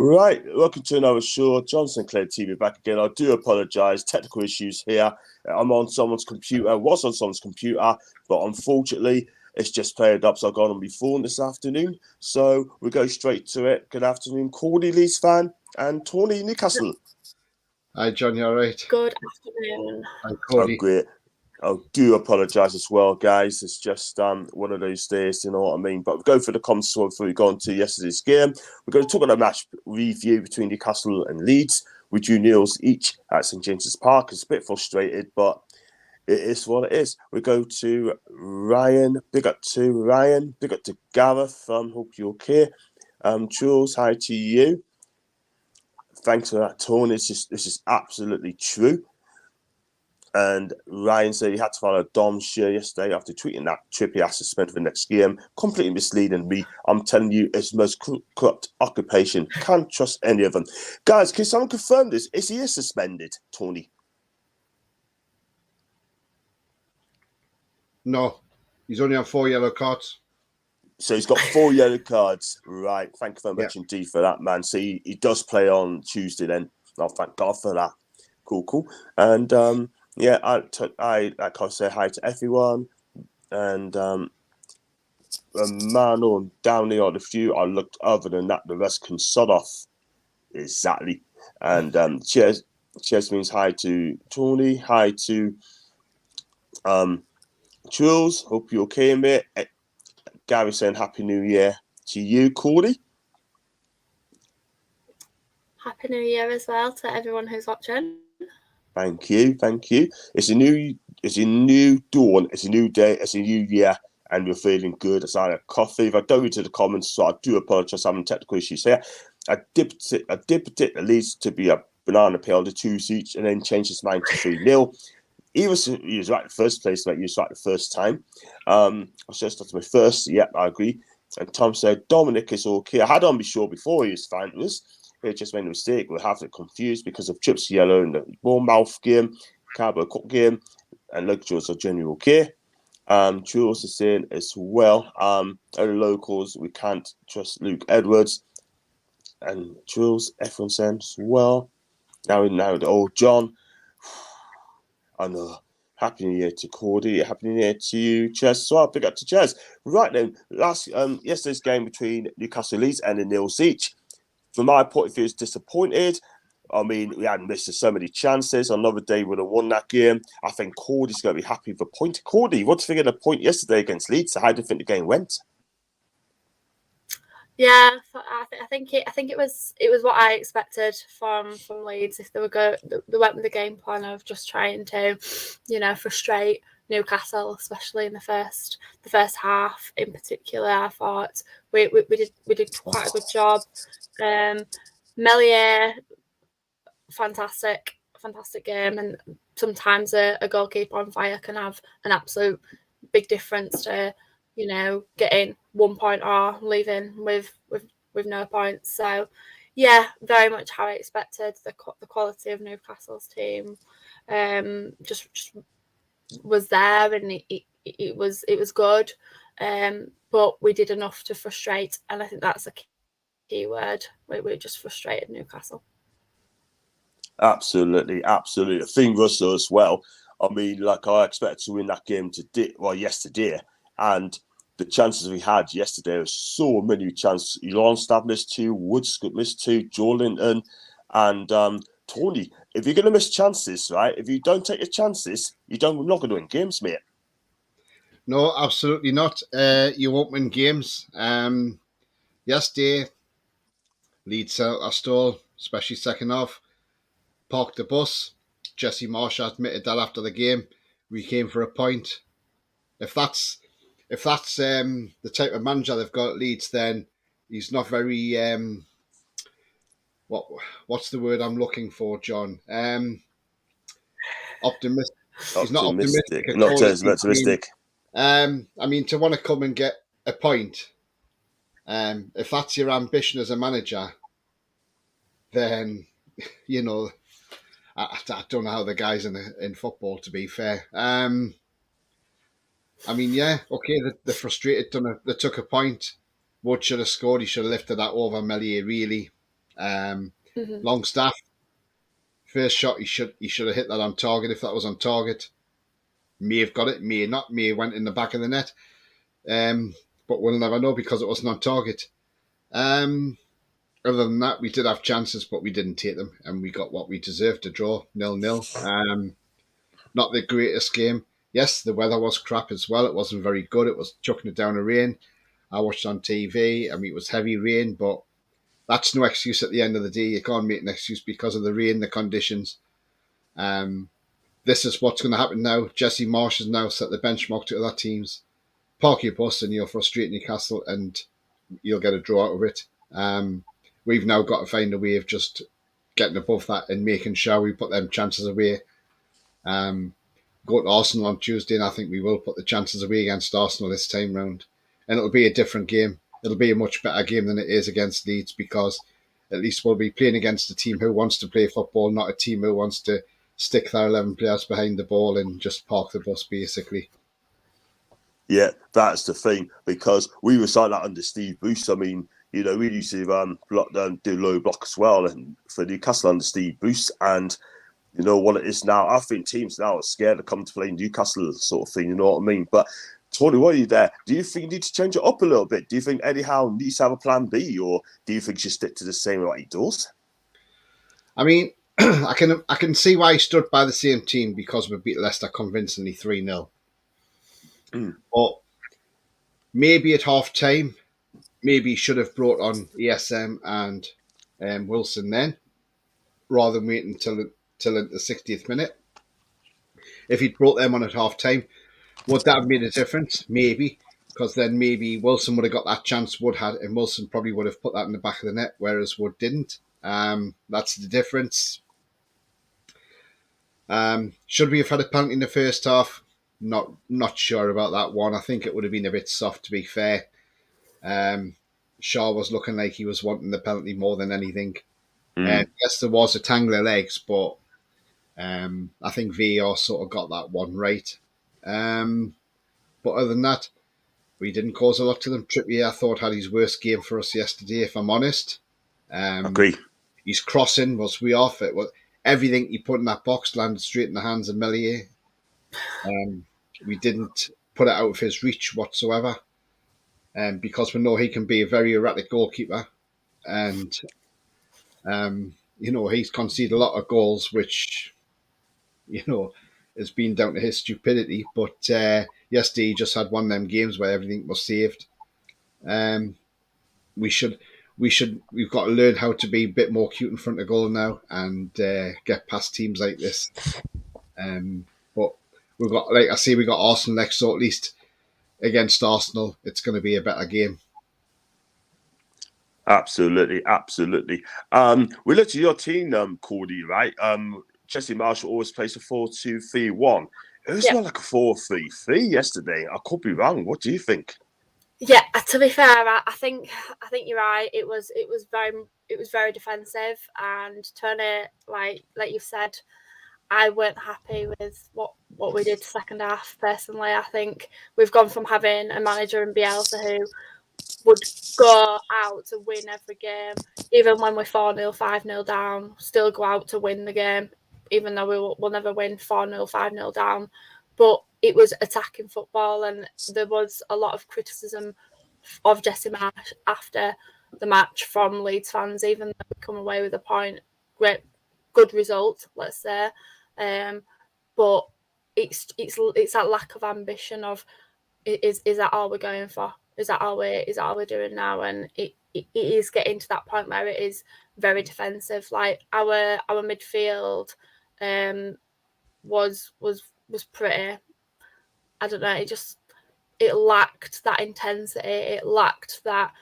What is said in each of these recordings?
Right, welcome to another show. Sinclair TV back again. I do apologise, technical issues here. I'm on someone's computer, was on someone's computer, but unfortunately, it's just played up, so I've gone on my phone this afternoon. So we go straight to it. Good afternoon, Cordy, Leeds fan, and Tony, Newcastle. Hi, John, you all right? Good afternoon. Hi, Cody. Oh, great. I do apologise as well, guys. It's just one of those days, you know what I mean? But we'll go for the comments before we go on to yesterday's game. We're going to talk about the match review between Newcastle and Leeds. We drew nils each at St James's Park. It's a bit frustrated, but it is what it is. We go to Ryan. Big up to Ryan. Big up to Gareth. Hope you're okay. Jules, hi to you. Thanks for that, Tony. This is absolutely true. And Ryan said he had to follow Dom's share yesterday after tweeting that Trippier has suspended for the next game. Completely misleading me. I'm telling you, it's the most corrupt occupation. Can't trust any of them. Guys, can someone confirm this? Is he suspended, Tony? No, he's only on 4 yellow cards. So he's got 4 yellow cards. Right. Thank you very much indeed for that, man. So he does play on Tuesday then. Oh, thank God for that. Cool. And yeah, I like I say hi to everyone, and Mano and Downey are the few I looked. Other than that, the rest can sod off. Exactly. And cheers means hi to Tony, hi to Jules. Hope you're okay, mate. Gary saying Happy New Year to you, Cordy. Happy New Year as well to everyone who's watching. Thank you. It's a new dawn. It's a new day. It's a new year, and we're feeling good. It's like a coffee. If I don't read to the comments, so I do apologise. I'm having technical issues here. I dipped it at least to be a banana peel to 2 each, and then changed his mind to 3-0. He was right the first place, mate. He was right the first time. I was just at my first. Yep, I agree. And Tom said Dominic is okay. I had on before he was fine. He just made a mistake. We'll have it confused because of Chips Yellow in the Bournemouth game, Carbo Cup game, and Luke Jules are generally okay. Jules is saying as well, other locals, we can't trust Luke Edwards. And Jules, everyone saying as well. Now the old John. I know. Happy New Year to Cordy. Happy New Year to you, Chaz. So I'll pick up to Chaz. Right then, yesterday's game between Newcastle Leeds and the nils each. From my point of view, it's disappointed. I mean, we had missed so many chances. Another day would have won that game. I think Cordy's going to be happy with a point. Cordy, what do you think of the point yesterday against Leeds? How do you think the game went? Yeah, I think it was what I expected from Leeds. If they went with the game plan of just trying to, frustrate Newcastle, especially in the first half in particular. I thought we did quite a good job. Meslier, fantastic game, and sometimes a goalkeeper on fire can have an absolute big difference to getting 1 point or leaving with no points. So yeah, very much how I expected. The quality of Newcastle's team just was there, and it was good. But we did enough to frustrate, and I think that's a key word. We just frustrated Newcastle. Absolutely. I think Russell as well. I mean, like I expected to win that game yesterday, and the chances we had yesterday were so many chances. Longstaff missed 2, Woods missed 2, Joe Linton, and Tony. If you're going to miss chances, right? If you don't take your chances, you're not going to win games, mate. No, absolutely not. You won't win games. Yesterday, Leeds are stall, especially second half. Parked the bus. Jesse Marsch admitted that after the game. We came for a point. If that's the type of manager they've got at Leeds, then he's not very what's the word I'm looking for, John? Optimistic. He's not optimistic. Not optimistic. I mean, to want to come and get a point, if that's your ambition as a manager, then I don't know how the guys in football, to be fair. I mean, yeah, okay, they're frustrated. They took a point. Wood should have scored. He should have lifted that over Meslier, really. Longstaff, first shot, he should have hit that on target. If that was on target, may have got it, may not, may have went in the back of the net. But we'll never know because it wasn't on target. Other than that, we did have chances, but we didn't take them, and we got what we deserved, to draw 0-0. Not the greatest game. Yes, the weather was crap as well. It wasn't very good. It was chucking it down with rain. I watched on TV. I mean, it was heavy rain, but that's no excuse at the end of the day. You can't make an excuse because of the rain, the conditions. This is what's going to happen now. Jesse Marsch has now set the benchmark to other teams. Park your bus and you'll frustrate Newcastle and you'll get a draw out of it. We've now got to find a way of just getting above that and making sure we put them chances away. Go to Arsenal on Tuesday, and I think we will put the chances away against Arsenal this time round. And it'll be a different game. It'll be a much better game than it is against Leeds, because at least we'll be playing against a team who wants to play football, not a team who wants to stick their 11 players behind the ball and just park the bus, basically. Yeah, that's the thing, because we were like that under Steve Bruce. I mean, you know, we used to do low block as well, and for Newcastle under Steve Bruce, and you know what it is now. I think teams now are scared to come to play Newcastle, sort of thing. You know what I mean? But Tony, what are you there? Do you think you need to change it up a little bit? Do you think Eddie Howe needs to have a plan B, or do you think he should stick to the same what he does? I mean, I can see why he stood by the same team, because we beat Leicester convincingly 3-0. But maybe at half time, maybe he should have brought on ESM and Wilson then, rather than waiting until the 60th minute. If he'd brought them on at half time, would that have made a difference? Maybe, because then maybe Wilson would have got that chance Wood had, and Wilson probably would have put that in the back of the net, whereas Wood didn't. That's the difference. Should we have had a penalty in the first half? Not sure about that one. I think it would have been a bit soft, to be fair. Shaw was looking like he was wanting the penalty more than anything. Yes, there was a tangle of legs, but I think VAR sort of got that one right. But other than that, we didn't cause a lot to them. Trippier, I thought, had his worst game for us yesterday, if I'm honest. Agree. His crossing was way off. It was everything he put in that box landed straight in the hands of Meslier. We didn't put it out of his reach whatsoever, because we know he can be a very erratic goalkeeper, and you know, he's conceded a lot of goals, which, you know, has been down to his stupidity. But yesterday he just had one of them games where everything was saved. We've got to learn how to be a bit more cute in front of goal now and get past teams like this. But we've got, like I say, we got Arsenal next, so at least against Arsenal, it's going to be a better game. Absolutely. We looked at your team, Cordy, right? Jesse Marsch always plays a 4-2-3-1. It was more like a 4-3-3 yesterday. I could be wrong. What do you think? Yeah, to be fair, I think you're right. It was very defensive, and Tony, like you said, I weren't happy with what we did second half. Personally, I think we've gone from having a manager in Bielsa who would go out to win every game, even when we're 4-0, 5-0 down, still go out to win the game, even though we'll never win 4-0, 5-0 down. But it was attacking football, and there was a lot of criticism of Jesse Marsch after the match from Leeds fans, even though we come away with a point. Good result, let's say. But it's that lack of ambition of, is that all we're going for? Is that all we're doing now? And it is getting to that point where it is very defensive. Like our midfield was pretty, I don't know, it lacked that intensity. It lacked that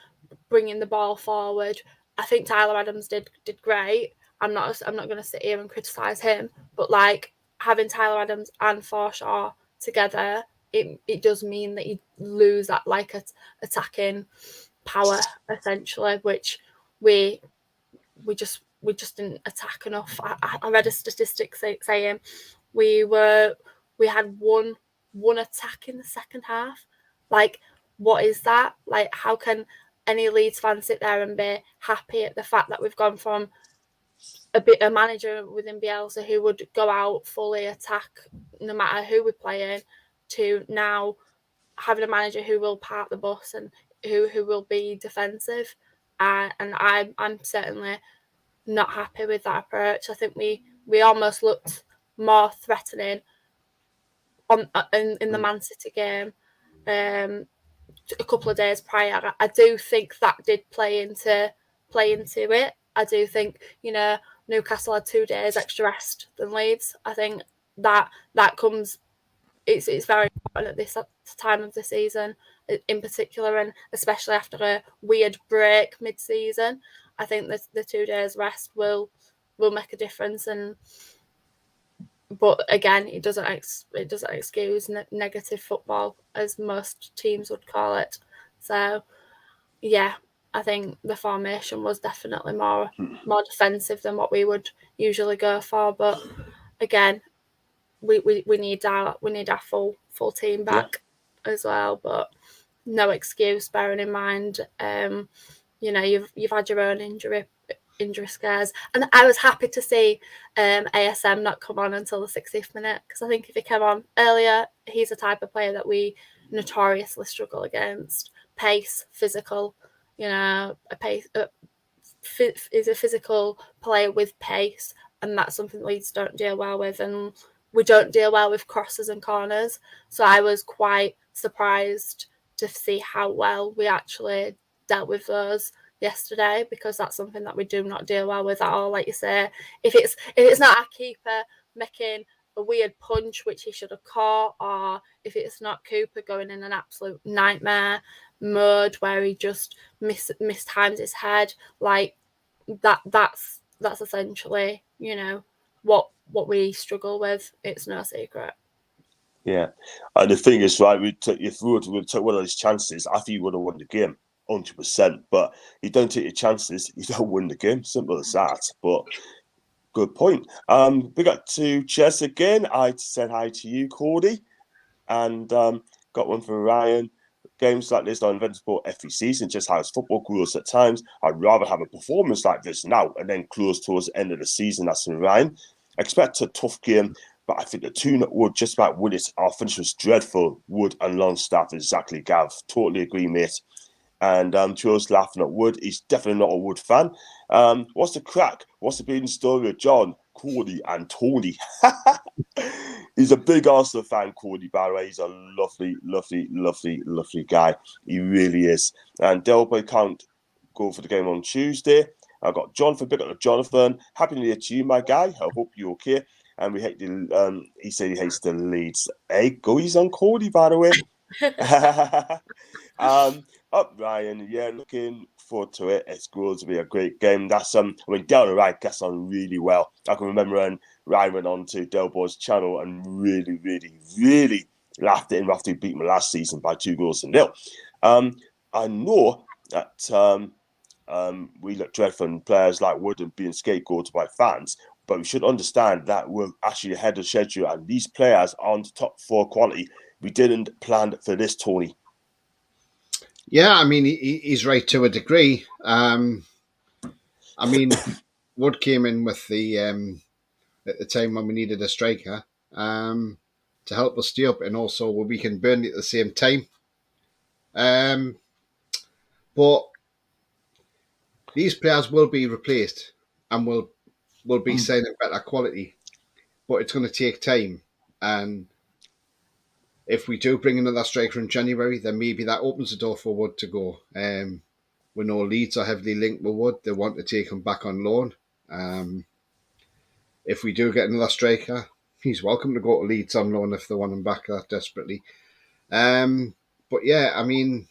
bringing the ball forward. I think Tyler Adams did great. I'm not going to sit here and criticise him, but like having Tyler Adams and Forshaw together, it does mean that you lose that like attacking power essentially, which we just didn't attack enough. I read a statistic saying we had one attack in the second half. Like, what is that? Like, how can any Leeds fans sit there and be happy at the fact that we've gone from a manager within Bielsa who would go out fully attack no matter who we're playing, to now having a manager who will park the bus and who will be defensive. And I'm certainly not happy with that approach. I think we almost looked more threatening in the Man City game a couple of days prior. I do think that did play into it. I do think, Newcastle had 2 days extra rest than Leeds. I think that comes. It's very important at this time of the season, in particular, and especially after a weird break mid-season. I think the 2 days rest will make a difference. But again, it doesn't excuse negative football, as most teams would call it. So, yeah, I think the formation was definitely more defensive than what we would usually go for. But again, we need our full team back as well. But no excuse, bearing in mind, you've had your own injury scares, and I was happy to see ASM not come on until the 60th minute, because I think if he came on earlier, he's the type of player that we notoriously struggle against. Pace, physical, a pace is a physical player with pace, and that's something Leeds don't deal well with, and we don't deal well with crosses and corners. So I was quite surprised to see how well we actually dealt with those yesterday, because that's something that we do not deal well with at all. Like you say, if it's not our keeper making a weird punch which he should have caught, or if it's not Cooper going in an absolute nightmare mode where he just mistimes his head, like that's essentially what we struggle with. It's no secret. Yeah, and the thing is, right, if we were to take one of those chances, I think you would have won the game 100%. But you don't take your chances, you don't win the game. Simple as that. But good point. We got to Jess again. I said hi to you, Cordy, and got one for Ryan. Games like this are inevitable every season, just how it's football grows at times. I'd rather have a performance like this now and then close towards the end of the season. That's from Ryan. Expect a tough game, but I think the Toon would just about win it. Our finish was dreadful. Wood and Longstaff, exactly, Gav. Totally agree, mate. And Joe's laughing at Wood. He's definitely not a Wood fan. What's the crack? What's the big story with John, Cordy, and Tony? He's a big Arsenal fan, Cordy, by the way. He's a lovely, lovely, lovely, lovely guy. He really is. And Delboy can't go for the game on Tuesday. I've got Jonathan, big up to Jonathan. Happy New Year to you, my guy. I hope you're okay. And we hate the. He said he hates the Leeds. Hey, goalies on Cordy, by the way. Up Ryan, yeah, looking forward to it. It's going to be a great game. That's Del and Ryan gets on really well. I can remember when Ryan went on to Del Boy's channel and really, really, really laughed at him after he beat him last season by 2-0. I know that we look dreadful and players like Wood and being scapegoated by fans, but we should understand that we're actually ahead of schedule and these players aren't top 4 quality. We didn't plan for this, Tony. Yeah, I mean, he's right to a degree. I mean, Wood came in with the at the time when we needed a striker to help us stay up, and also where we can burn it at the same time. But these players will be replaced and will be signing better quality, but it's going to take time. And if we do bring another striker in January, then maybe that opens the door for Wood to go. We know Leeds are heavily linked with Wood. They want to take him back on loan. If we do get another striker, he's welcome to go to Leeds on loan if they want him back that desperately. But yeah, I mean,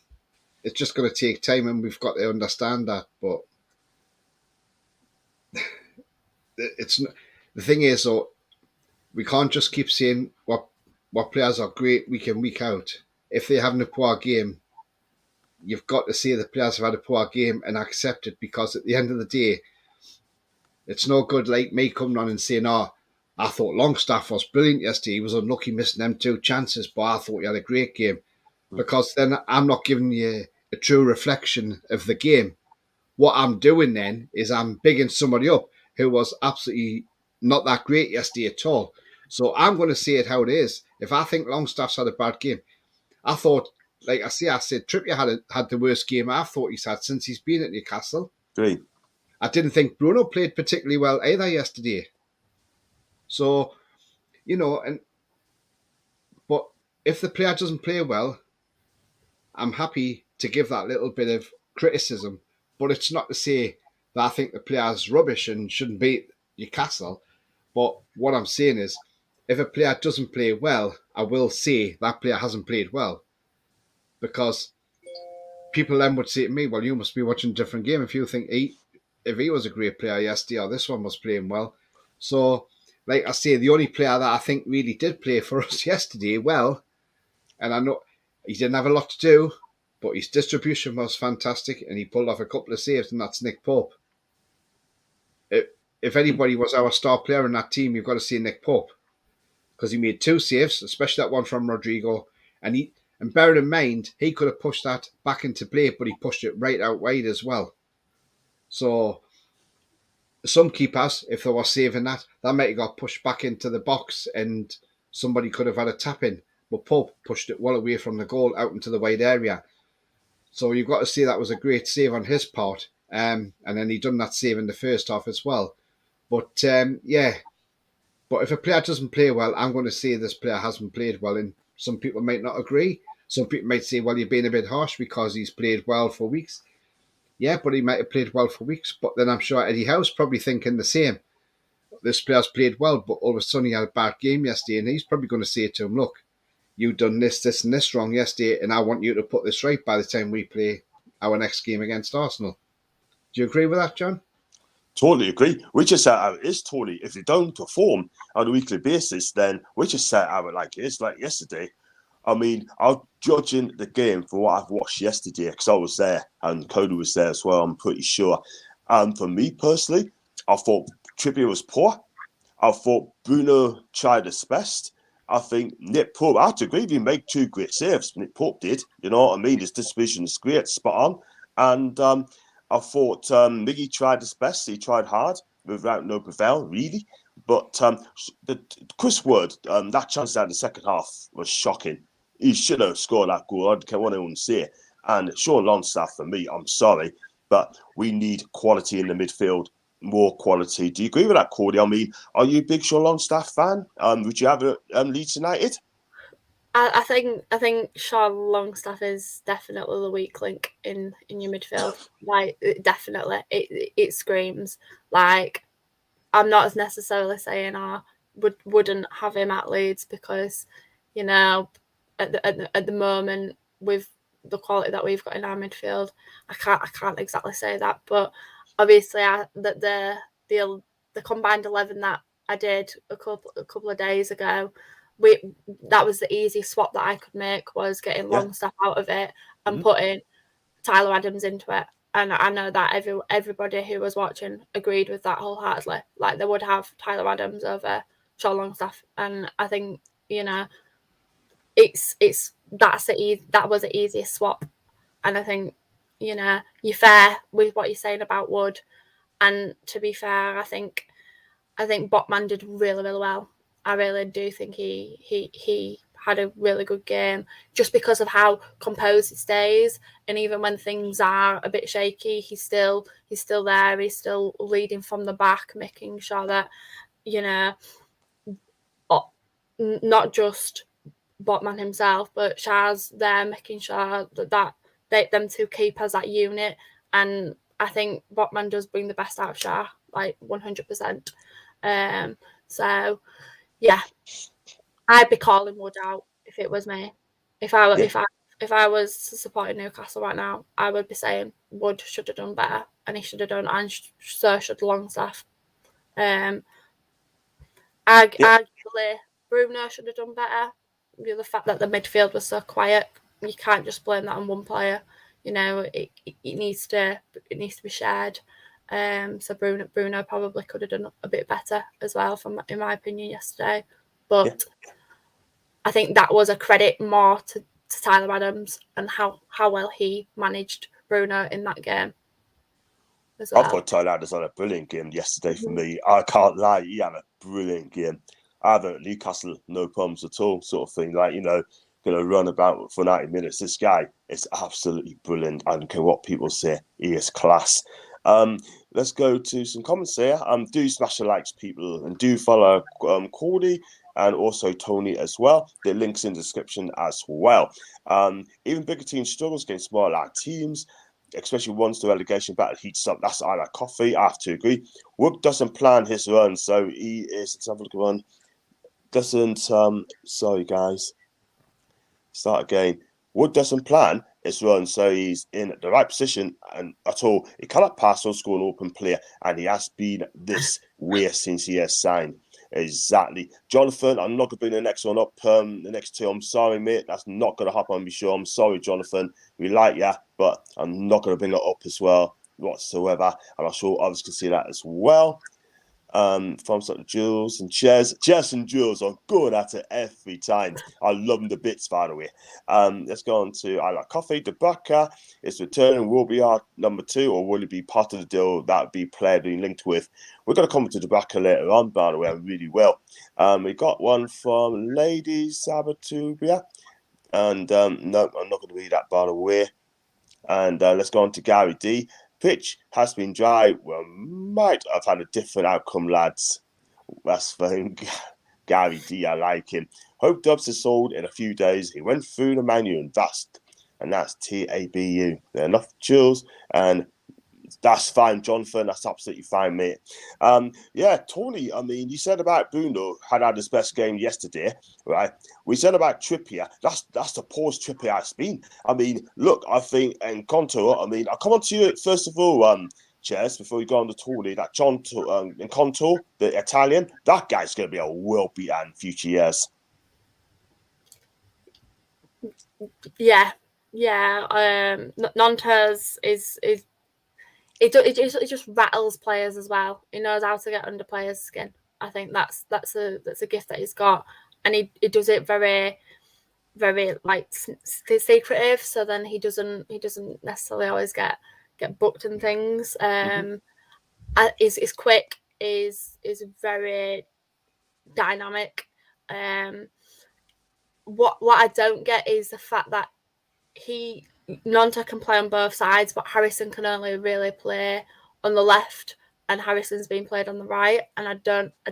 it's just going to take time, and we've got to understand that. But it's the thing is, though, we can't just keep saying what players are great week in, week out. If they're having a poor game, you've got to say the players have had a poor game and accept it, because at the end of the day, it's no good like me coming on and saying, I thought Longstaff was brilliant yesterday. He was unlucky missing them 2 chances, but I thought he had a great game. Because then I'm not giving you a true reflection of the game. What I'm doing then is I'm bigging somebody up who was absolutely not that great yesterday at all. So I'm going to say it how it is. If I think Longstaff's had a bad game, I thought, like I said Trippier had the worst game I thought he's had since he's been at Newcastle. Great. I didn't think Bruno played particularly well either yesterday. So, but if the player doesn't play well, I'm happy to give that little bit of criticism. But it's not to say that I think the player's rubbish and shouldn't beat Newcastle. But what I'm saying is, if a player doesn't play well, I will say that player hasn't played well. Because people then would say to me, well, you must be watching a different game if you think if he was a great player yesterday or this one was playing well. So, like I say, the only player that I think really did play for us yesterday well, and I know he didn't have a lot to do, but his distribution was fantastic and he pulled off a couple of saves, and that's Nick Pope. If anybody was our star player in that team, you've got to say Nick Pope, because he made 2 saves, especially that one from Rodrigo, and bearing in mind, he could have pushed that back into play, but he pushed it right out wide as well. So some keepers, if they were saving that might have got pushed back into the box and somebody could have had a tap in. But Pope pushed it well away from the goal out into the wide area. So you've got to say that was a great save on his part. And then he done that save in the first half as well. But but if a player doesn't play well, I'm going to say this player hasn't played well. And some people might not agree. Some people might say, well, you're being a bit harsh because he's played well for weeks. Yeah, but he might have played well for weeks. But then I'm sure Eddie Howe's probably thinking the same. This player's played well, but all of a sudden he had a bad game yesterday. And he's probably going to say to him, look, you've done this, this and this wrong yesterday, and I want you to put this right by the time we play our next game against Arsenal. Do you agree with that, John? Totally agree. We just set out is totally, if you don't perform on a weekly basis, then we just set out like it is, like yesterday. I mean, I'm judging the game for what I've watched yesterday because I was there and Cody was there as well, I'm pretty sure. And for me personally, I thought Trippier was poor. I thought Bruno tried his best. I think Nick Pope, I have to agree, he made 2 great saves. Nick Pope did, you know what I mean? His distribution is great, spot on. And I thought Miggy tried his best. He tried hard without no prevail, really. But the Chris Wood, that chance out in the second half was shocking. He should have scored that goal. I don't want anyone to say it. And Sean Longstaff, for me, I'm sorry, but we need quality in the midfield, more quality. Do you agree with that, Cody? I mean, are you a big Sean Longstaff fan? Would you have Leeds United? I think Sean Longstaff is definitely the weak link in your midfield. Like, definitely, it screams. Like, I'm not necessarily saying I wouldn't have him at Leeds because, you know, at the moment with the quality that we've got in our midfield, I can't exactly say that. But obviously, the combined 11 that I did a couple of days ago, that was the easiest swap that I could make, was getting Longstaff out of it and putting Tyler Adams into it. And I know that everybody who was watching agreed with that wholeheartedly. Like, they would have Tyler Adams over Sean Longstaff, and I think, you know, that was the easiest swap. And I think, you know, you're fair with what you're saying about Wood. And to be fair, I think Botman did really, really well. I really do think he had a really good game, just because of how composed he stays, and even when things are a bit shaky, he's still there. He's still leading from the back, making sure that, you know, not just Botman himself, but Shah's there, making sure that them two keep as that unit. And I think Botman does bring the best out of Shah, like 100%. So yeah, I'd be calling Wood out if it was me. If I was supporting Newcastle right now, I would be saying Wood should have done better, and he should have done, and so should Longstaff. Arguably, Bruno should have done better. The fact that the midfield was so quiet, you can't just blame that on one player. You know, it needs to be shared. So Bruno probably could have done a bit better as well, in my opinion, yesterday. But I think that was a credit more to Tyler Adams and how well he managed Bruno in that game as well. I thought Tyler Adams had a brilliant game yesterday for me. I can't lie, he had a brilliant game. Either at Newcastle, no problems at all, sort of thing. Like, you know, going to run about for 90 minutes. This guy is absolutely brilliant. I don't care what people say. He is class. Let's go to some comments here. Do smash the likes, people, and do follow Cordy and also Tony as well. The links in the description as well. Even bigger teams struggles against smaller teams, especially once the relegation battle heats up. That's I like coffee. I have to agree. Wood doesn't plan his run, so he is. Let's have a look at one. Doesn't. Sorry, guys. Start again. Wood doesn't plan his run, so he's in the right position and at all. He cannot pass or score an open player, and he has been this way since he has signed. Exactly. Jonathan, I'm not going to bring the next one up. The next two, I'm sorry, mate. That's not going to happen, be sure. I'm sorry, Jonathan. We like you, but I'm not going to bring it up as well whatsoever. And I'm sure others can see that as well. Thumbs up to Jules and Jess. Jess and Jules are good at it every time. I love them to bits, by the way. Let's go on to I Like Coffee. Debaka is returning. Will be our number 2, or will it be part of the deal that would be player being linked with? We're going to come to Debaka later on, by the way. I really will. We got one from Lady Sabatubia. And no, I'm not going to read that, by the way. And let's go on to Gary D. Pitch has been dry. Well, might have had a different outcome, lads. That's for him. Gary D, I like him. Hope Dubs is sold in a few days. He went through the menu and that's TABU. Enough chills, and that's fine, Jonathan. That's absolutely fine, mate. Yeah, Tony, I mean, you said about Bruno had his best game yesterday, right? We said about Trippier. That's the poorest Trippier has been. I mean, look, I think, and Contour, I mean, I'll come on to you first of all, Chess, before we go on to Tony, that John and Contour, the Italian, that guy's going to be a world beater in future years. Yeah. Nantes is it just rattles players as well. He knows how to get under players' skin. I think that's a gift that he's got, and he does it very, very like secretive. So then he doesn't necessarily always get booked and things. Is quick. Is very dynamic. What I don't get is the fact that Nonta can play on both sides, but Harrison can only really play on the left, and Harrison's being played on the right. And I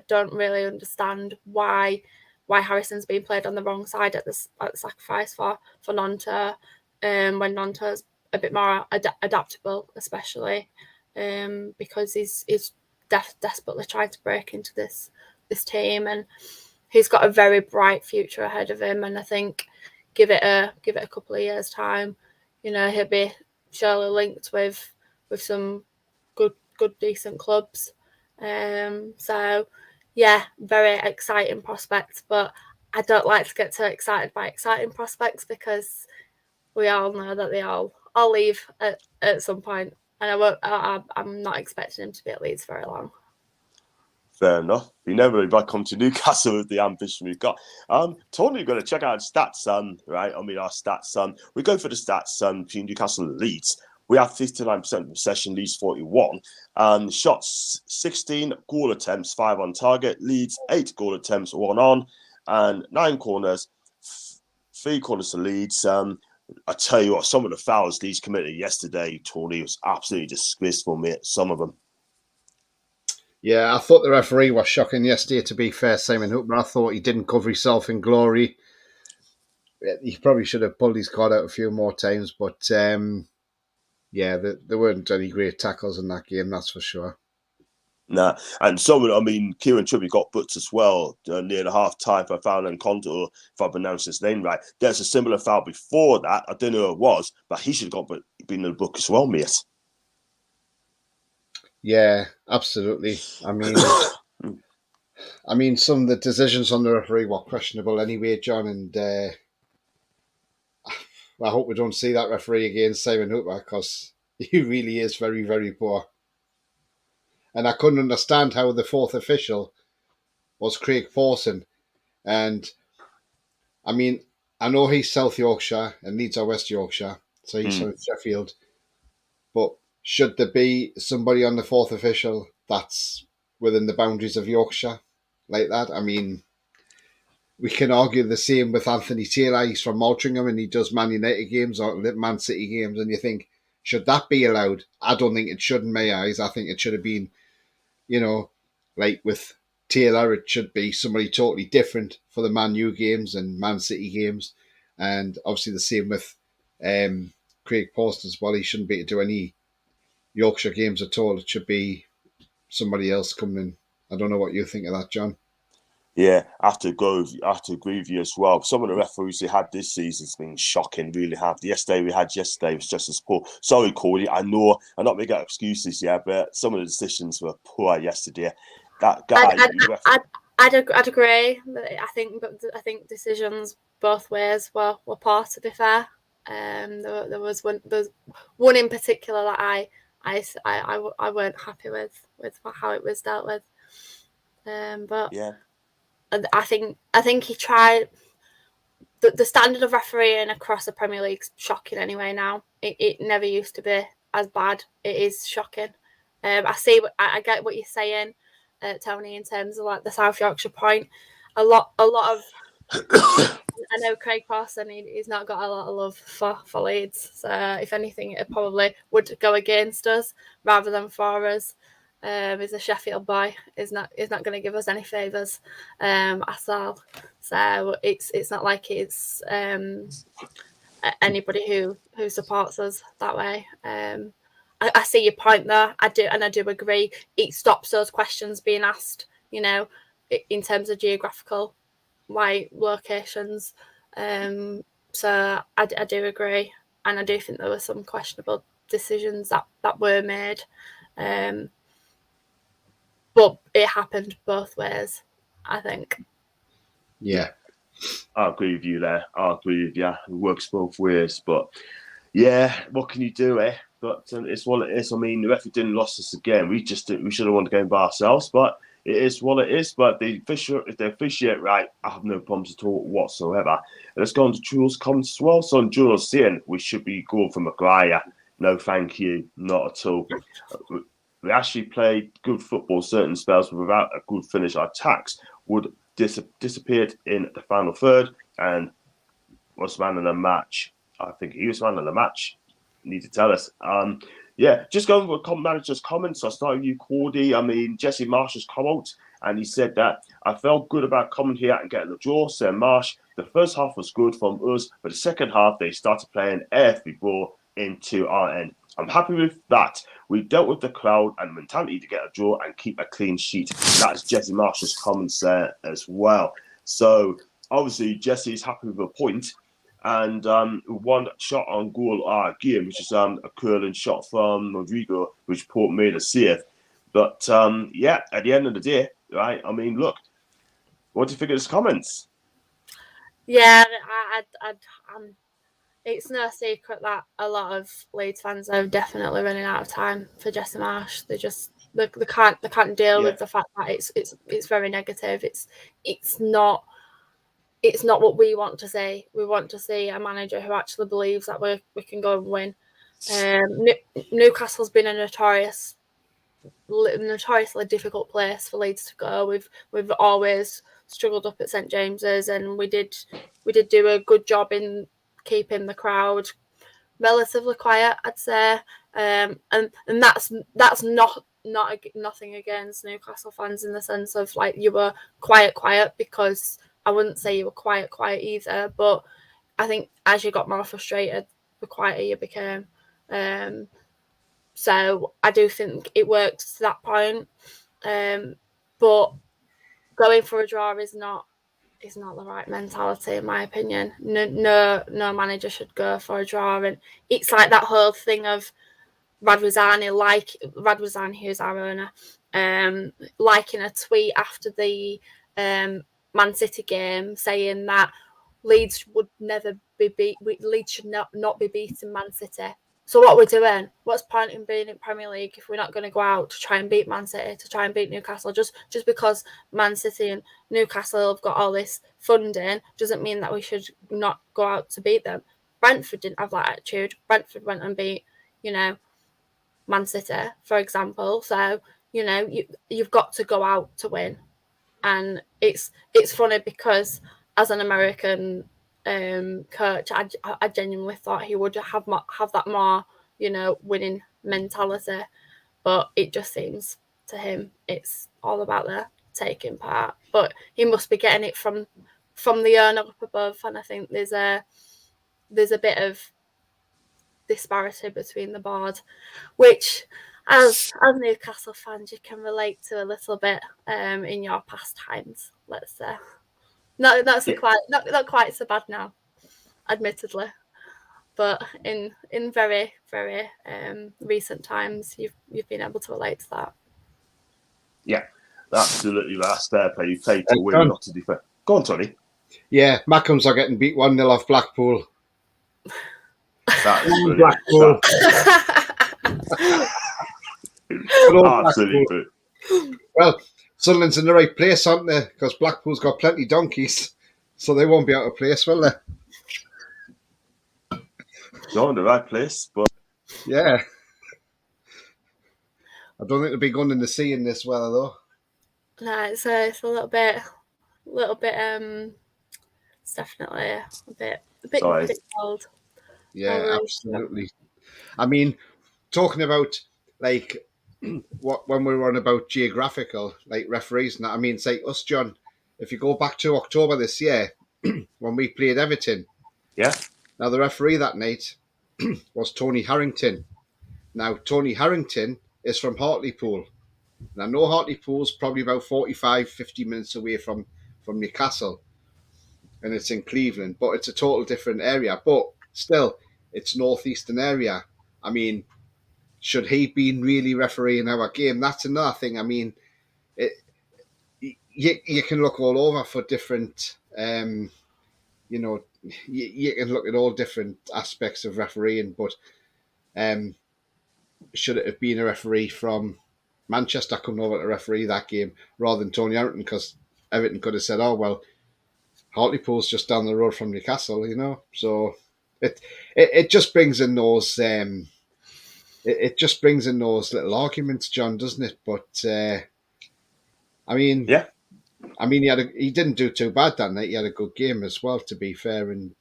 don't really understand why Harrison's being played on the wrong side at the sacrifice for Nonta, when Nonta's a bit more adaptable, especially because he's desperately trying to break into this team, and he's got a very bright future ahead of him. And I think give it a couple of years' time, you know, he'll be surely linked with some good decent clubs. So yeah, very exciting prospects, but I don't like to get too excited by exciting prospects because we all know that they all leave at some point, and I'm not expecting him to be at Leeds very long. Fair enough. We never really come to Newcastle with the ambition we've got. Tony, you're going to check out stats, right? I mean, our stats. We go for the stats between Newcastle and Leeds. We have 59% possession, Leeds 41. Shots 16, goal attempts 5 on target. Leeds 8 goal attempts, 1 on, and 9 corners, 3 corners to Leeds. I tell you what, some of the fouls Leeds committed yesterday, Tony, was absolutely disgraceful, mate. Some of them. Yeah, I thought the referee was shocking yesterday, to be fair, Simon Hooper. I thought he didn't cover himself in glory. He probably should have pulled his card out a few more times, but yeah, there weren't any great tackles in that game, that's for sure. Nah, and someone, I mean, Kieran Trippier got booked as well near the half time for foul and Contour, if I pronounced his name right. There's a similar foul before that. I don't know who it was, but he should have been in the book as well, mate. Yeah, absolutely. I mean, some of the decisions on the referee were questionable anyway, John, and I hope we don't see that referee again, Simon Hooper, because he really is very, very poor. And I couldn't understand how the fourth official was Craig Pawson. And, I mean, I know he's South Yorkshire and Leeds are West Yorkshire, so he's from Sheffield. But should there be somebody on the fourth official that's within the boundaries of Yorkshire like that? I mean, we can argue the same with Anthony Taylor. He's from Altrincham and he does Man United games or Man City games, and you think, should that be allowed? I don't think it should in my eyes. I think it should have been, like with Taylor, it should be somebody totally different for the Man U games and Man City games. And obviously the same with Craig Post as well. He shouldn't be to do any Yorkshire games at all. It should be somebody else coming in. I don't know what you think of that, John. Yeah, I have to agree with you as well. Some of the referees we had this season's been shocking, really have. The yesterday was just as poor. Sorry, Cody, I know I'm not making excuses, but some of the decisions were poor yesterday. That guy, I'd agree. I think decisions both ways were poor. To be fair, there was one in particular that I weren't happy with how it was dealt with. But yeah. I think he tried. The standard of refereeing across the Premier League's shocking anyway now. It never used to be as bad. It is shocking. I get what you're saying, Tony, in terms of like the South Yorkshire point. A lot of I know Craig Parson, he's not got a lot of love for Leeds. So if anything, it probably would go against us rather than for us. He's a Sheffield boy. He's not going to give us any favours at all. So it's not like it's anybody who supports us that way. I see your point there. I do agree. It stops those questions being asked. In terms of geographical locations. So I do agree, and I do think there were some questionable decisions that were made. But it happened both ways, I think. Yeah. I agree with you there. I agree with you. It works both ways. But, yeah, what can you do, eh? But it's what it is. I mean, the referee didn't lose us again. We should have won the game by ourselves. But it is what it is. But if they officiate right, I have no problems at all whatsoever. And let's go on to Jules' comments as well. So, Jules saying we should be going for Maguire. No, thank you. Not at all. We actually played good football certain spells, but without a good finish, our attacks would disappeared in the final third and was man of the match. I think he was man of the match. You need to tell us. Just going with manager's comments. I'll start with you, Cordy. I mean, Jesse Marsch has come out and he said that I felt good about coming here and getting the draw. Said Marsch, the first half was good from us, but the second half they started playing every ball into our end. I'm happy with that. We dealt with the crowd and mentality to get a draw and keep a clean sheet. That's Jesse Marsch's comments there as well. So, obviously, Jesse's happy with a point. And one shot on goal game, which is a curling shot from Rodrigo, which Port made a save. But, at the end of the day, right, I mean, look, what do you think of his comments? Yeah, it's no secret that a lot of Leeds fans are definitely running out of time for Jesse Marsch. They can't deal with the fact that it's very negative. It's not what we want to see. We want to see a manager who actually believes that we can go and win. Newcastle's been a notoriously difficult place for Leeds to go. We've always struggled up at St James's, and we did do a good job in keeping the crowd relatively quiet, I'd say, and that's nothing against Newcastle fans in the sense of like you were quiet, because I wouldn't say you were quiet either, but I think as you got more frustrated, the quieter you became. So I do think it worked to that point, but going for a draw is not the right mentality, in my opinion. No manager should go for a draw. And it's like that whole thing of Radwazan, who's our owner, liking a tweet after the Man City game saying that Leeds would never be Leeds should not be beaten Man City. So what we're doing, what's the point in being in Premier League if we're not going to go out to try and beat Man City, to try and beat Newcastle? Just because Man City and Newcastle have got all this funding doesn't mean that we should not go out to beat them. Brentford didn't have that attitude. Brentford went and beat, Man City, for example. So, you've got to go out to win. And it's funny because as an American coach, I genuinely thought he would have that more, winning mentality. But it just seems to him it's all about the taking part. But he must be getting it from the owner up above, and I think there's a bit of disparity between the board, which as Newcastle fans you can relate to a little bit in your past times, let's say. Not quite so bad now, admittedly, but in very, very recent times you've been able to relate to that. Yeah, absolutely. That's fair play. You played to win, not to defend. Go on, Tony. Yeah, Mackems are getting beat 1-0 off Blackpool. That is Blackpool. Absolutely. Well, Sunderland's in the right place, aren't they? Because Blackpool's got plenty of donkeys, so they won't be out of place, will they? Not in the right place, but yeah. I don't think they'll be going in the sea in this weather, though. No, it's a little bit. It's definitely a bit cold. Yeah, absolutely. I mean, talking about like when we were on about geographical, like referees and that. I mean, it's like us, John. If you go back to October this year, when we played Everton, yeah. Now the referee that night was Tony Harrington. Now Tony Harrington is from Hartlepool. Now I know Hartlepool's probably about 45, 50 minutes away from Newcastle, and it's in Cleveland, but it's a total different area. But still, it's northeastern area. I mean, should he been really refereeing our game? That's another thing. I mean, you can look all over for different, you can look at all different aspects of refereeing, but should it have been a referee from Manchester coming over to referee that game rather than Tony Harrington? Because Everton could have said, oh, well, Hartlepool's just down the road from Newcastle, So it just brings in those it just brings in those little arguments, John, doesn't it? But I mean, yeah. I mean, he didn't do too bad that night. He had a good game as well, to be fair, and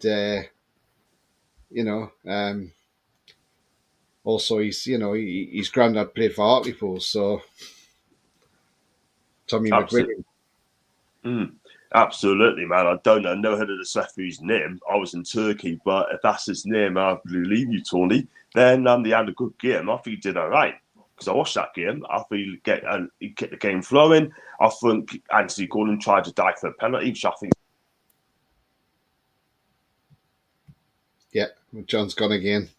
also his granddad played for Hartlepool, so Tommy McGuigan. Absolutely, man. I don't know. I never heard of this referee's name. I was in Turkey, but if that's his name, I believe you, Tony. Then they had a good game. I think he did all right because I watched that game. I think he get the game flowing. I think Anthony Gordon tried to dive for a penalty, which I think. Yeah, John's gone again.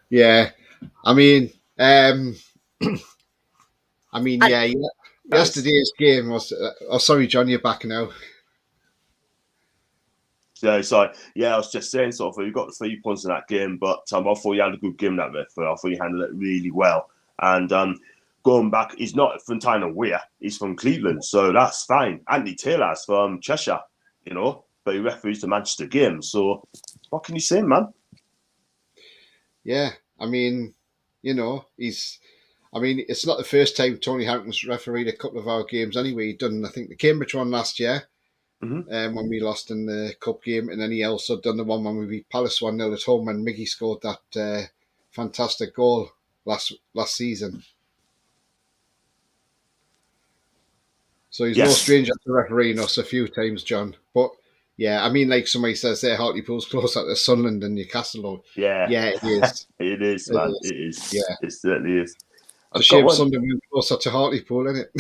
Yeah, I mean, yeah. Yesterday's game was. Sorry, John, you're back now. Yeah, so I was just saying, sort of, you got the 3 points in that game, but I thought you had a good game that referee. I thought you handled it really well. And going back, he's not from Tyne Weir, he's from Cleveland, so that's fine. Andy Taylor's from Cheshire, but he referees the Manchester game. So what can you say, man? Yeah, I mean, it's not the first time Tony Harrington's refereed a couple of our games anyway. He'd done, I think, the Cambridge one last year, when we lost in the cup game, and then he also done the one when we beat Palace 1-0 at home when Miggy scored that fantastic goal last season. So he's no stranger to refereeing us a few times, John. But yeah, I mean, like somebody says there, Hartlepool's closer to Sunderland than Newcastle. Yeah, it is. It is, man. It is. Yeah, it certainly is. It's a shame Sunderland closer to Hartlepool, isn't it?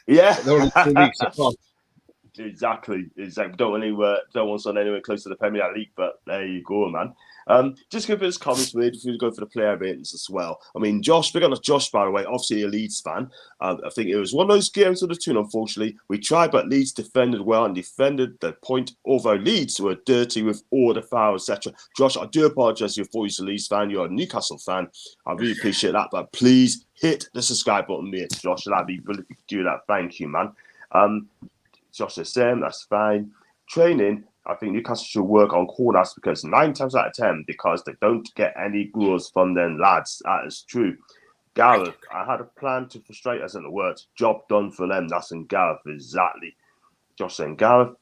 Yeah. They're only 2 weeks apart. Exactly. Don't want Sunderland anywhere close to the Premier League, but there you go, man. Just give us comments, mate, if you go for the player ratings as well. I mean, Josh, big on Josh, by the way, obviously a Leeds fan. I think it was one of those games of the Toon, unfortunately. We tried, but Leeds defended well and defended the point, although Leeds were dirty with all the fouls, etc. Josh, I do apologise if you're a Leeds fan, you're a Newcastle fan. I really appreciate that, but please hit the subscribe button, mate, Josh. That'd be brilliant if you do that. Thank you, man. Josh is saying that's fine. Training, I think Newcastle should work on corners because 9 times out of 10, because they don't get any goals from them lads. That is true. Gareth, I had a plan to frustrate us in the words. Job done for them. That's in Gareth, exactly. Josh saying Gareth.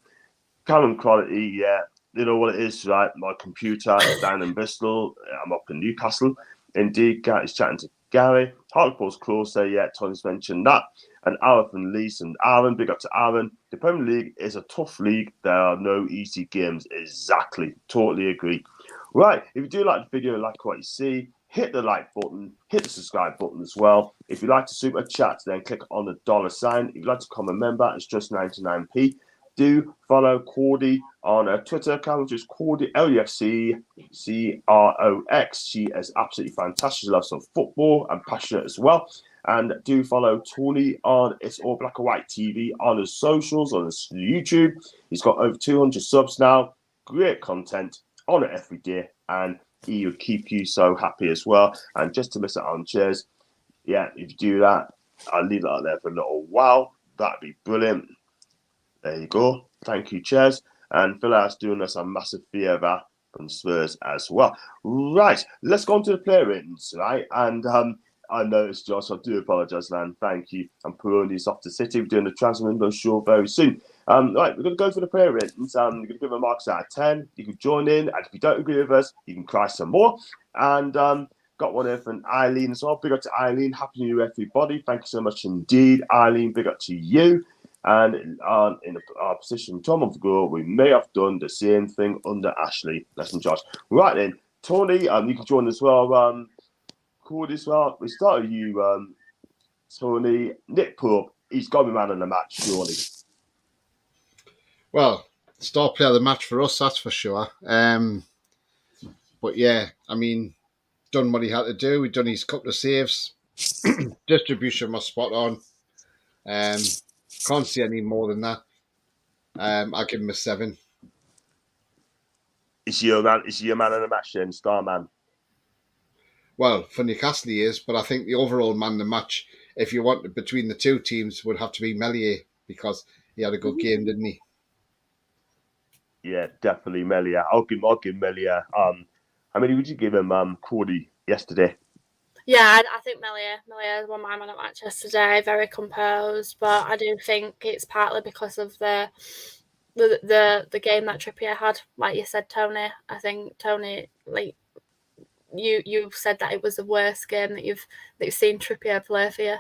Callum quality, yeah. You know what it is, right? My computer is down in Bristol. I'm up in Newcastle. Indeed, Gary's chatting to Gary. Hartlepool's closer, yeah. Tony's mentioned that. And Aaron from Leeds and Aaron, big up to Aaron. The Premier League is a tough league. There are no easy games. Exactly. Totally agree. Right. If you do like the video and like what you see, hit the like button, hit the subscribe button as well. If you'd like to super chat, then click on the $sign. If you'd like to become a member, it's just 99p. Do follow Cordy on a Twitter account, which is Cordy LUFC CROX. She is absolutely fantastic. She loves some football and passionate as well. And do follow Tony on It's All Black and White TV on his socials, on his YouTube. He's got over 200 subs now. Great content on it every day. And he will keep you so happy as well. And just to miss it on shares, yeah, if you do that, I'll leave it out there for a little while. That'd be brilliant. There you go. Thank you, Chairs. And Phil is doing us a massive favour from Spurs as well. Right, let's go on to the player ratings, right? And I noticed, Josh, I do apologise, man. Thank you. I'm pulling these off to City. We're doing the transfer window show very soon. Right, we're going to go for the player ratings. We're going to give them marks out of 10. You can join in, and if you don't agree with us, you can cry some more. And got one here from Eileen as well. Big up to Eileen. Happy New Year, everybody. Thank you so much indeed, Eileen. Big up to you. And in our position 12 months ago, we may have done the same thing under Ashley. Lesson, Josh. Right then, Tony, you can join as well. Cool as well. We start with you, Tony. Nick Pope, he's got to be man of the match, surely. Well, star player of the match for us, that's for sure. But yeah, I mean, done what he had to do. We've done his couple of saves. Distribution was spot on. Can't see any more than that. I'll give him a 7. Is he your man of the match then, star man? Well, for Newcastle he is, but I think the overall man of the match, if you want between the two teams, would have to be Meslier because he had a good game, didn't he? Yeah, definitely Meslier. I'll give Meslier. How many would you give him, Cody, yesterday? Yeah, I think Meslier won my man of the match yesterday. Very composed, but I do think it's partly because of the game that Trippier had. Like you said, Tony. I think Tony, like you said, that it was the worst game that you've seen Trippier play for you.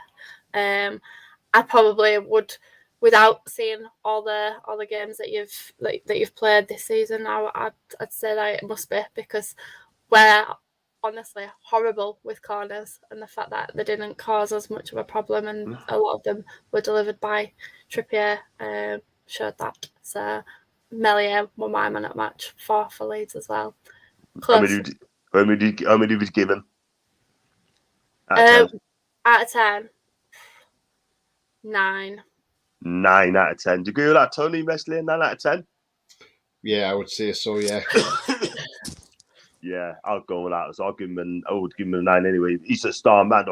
I probably would, without seeing all the games that you've played this season, I'd say that it must be, because we're honestly horrible with corners, and the fact that they didn't cause us much of a problem and a lot of them were delivered by Trippier showed that. So Meslier won my man at match for Leeds as well. Close. How many would you give him? Out of 10, 9. 9 out of 10. Do you agree with that, Tony? Meslier, 9 out of 10? Yeah, I would say so, yeah. Yeah, I'll go with that. So I would give him a 9 anyway. He's a star man.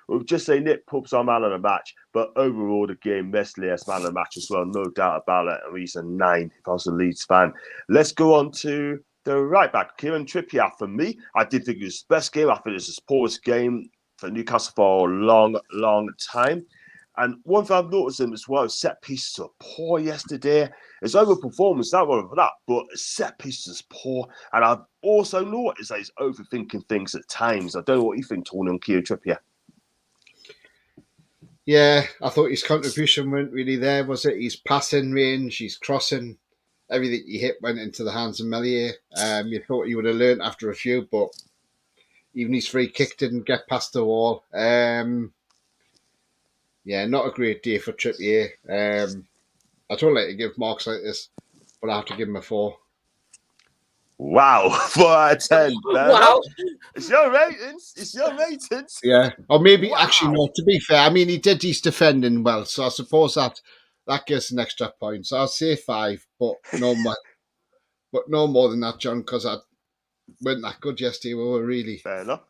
We'll just say Nick Pope's our man of the match, but overall the game, Meslier's man of the match as well, no doubt about it. And he's a 9 if I was a Leeds fan. Let's go on to the right back, Kieran Trippier. For me, I did think it was his best game. I think it was his poorest game for Newcastle for a long, long time. And one thing I've noticed him as well, set pieces are poor yesterday. His overperformance, not one of that, but set pieces is poor. And I've also noticed that he's overthinking things at times. I don't know what you think, Tony, on Kieran Trippier. Yeah, I thought his contribution weren't really there, was it? His passing range, his crossing, everything he hit went into the hands of Meslier. You thought he would have learnt after a few, but even his free kick didn't get past the wall. Yeah, not a great day for Trippier. I don't like to give marks like this, but I have to give him a 4. Wow, 4 out of 10. Wow. It's your ratings. It's your ratings. Yeah, or maybe Wow. actually no. To be fair, I mean he did his defending well, so I suppose that gives an extra point. So I'll say 5, but no more. But no more than that, John, because I weren't that good yesterday. We were really. Fair enough.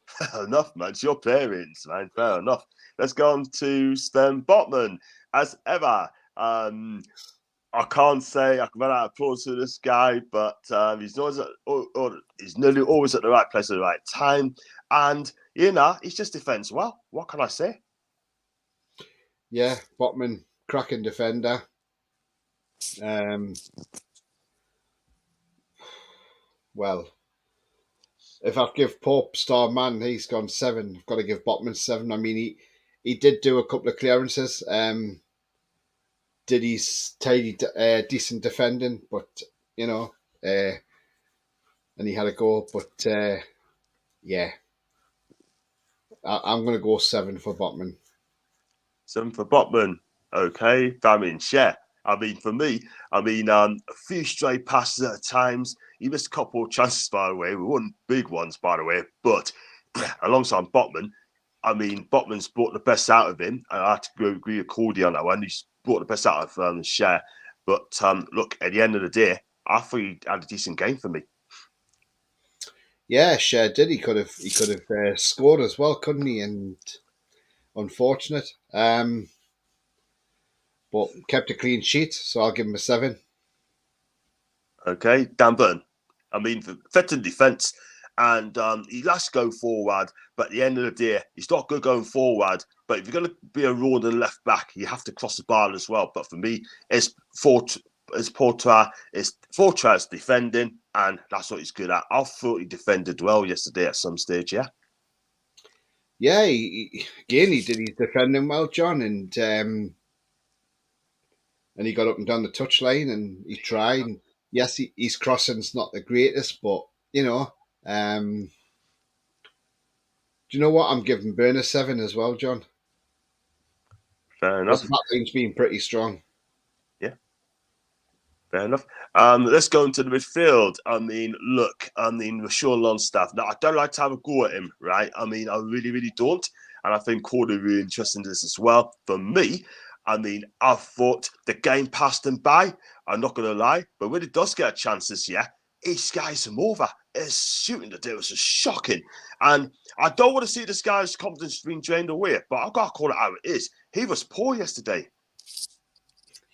Fair enough, man. It's your parents, man. Fair enough. Let's go on to Sven Botman. As ever, I can't say I can run out of applause to this guy, but he's nearly always at the right place at the right time. And, he's just defends well. What can I say? Yeah, Botman, cracking defender. Well, if I give Pope star man, he's gone 7. I've got to give Botman 7. I mean, he did do a couple of clearances. Did his tidy, decent defending, but and he had a goal. But yeah, I'm going to go 7 for Botman. 7 for Botman. Okay, I mean, share. I mean, for me, a few stray passes at times. He missed a couple of chances, by the way. We won big ones, by the way. But alongside Botman, I mean, Botman's brought the best out of him. And I have to agree with Cody on that one. He's brought the best out of Share. But look, at the end of the day, I thought he had a decent game for me. Yeah, Share did. He could have scored as well, couldn't he? And unfortunate. But kept a clean sheet, so I'll give him a 7. Okay, Dan Burn. I mean, veteran defence, and he likes to go forward, but at the end of the day, he's not good going forward. But if you're going to be a raw and left back, you have to cross the bar as well. But for me, it's Portra, it's 4 tries defending, and that's what he's good at. I thought he defended well yesterday at some stage, yeah. Yeah, he did his defending well, John, and he got up and down the touchline, and he tried. And yes, his crossing's not the greatest, but do you know what? I'm giving Burn a 7 as well, John. Fair enough. That line's been pretty strong. Yeah. Fair enough. Let's go into the midfield. I mean, look, with Sean Longstaff. Now, I don't like to have a go at him, right? I mean, I really, really don't. And I think Cordy really interested in this as well. For me, I mean, I thought the game passed him by. I'm not going to lie. But when he does get a chance this year, he skies him over. His shooting today was just shocking. And I don't want to see this guy's confidence being drained away, but I've got to call it how it is. He was poor yesterday.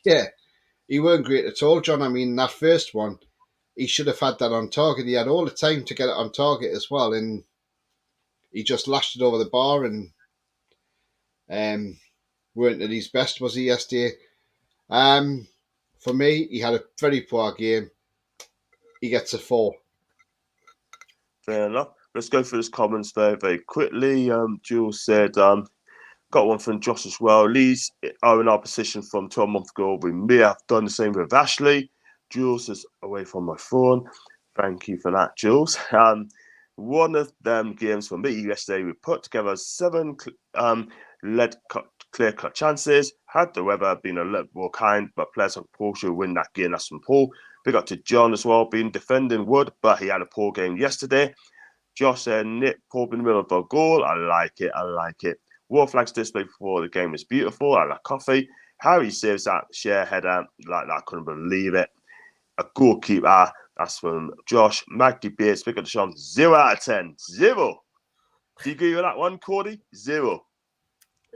Yeah, he weren't great at all, John. I mean, that first one, he should have had that on target. He had all the time to get it on target as well, and he just lashed it over the bar and weren't at his best, was he, yesterday? For me, he had a very poor game. He gets a 4. Fair enough. Let's go through his comments very, very quickly. Jules said, got one from Josh as well. Leeds are in our position from 12 months ago. We may have done the same with Ashley. Jules is away from my phone. Thank you for that, Jules. One of them games for me yesterday, we put together 7 led clear-cut chances. Had the weather been a little more kind, but players like Paul should win that game. That's from Paul. Big up to John as well, being defending Wood, but he had a poor game yesterday. Josh said, Nick Paul in the middle of a goal. I like it. I like it. War flags display before the game was beautiful. I like coffee. Harry saves that Share header like that. I couldn't believe it. A goalkeeper. That's from Josh. Maggie Bates, big up to Sean. 0 out of 10. 0. Do you agree with that one, Cody? 0.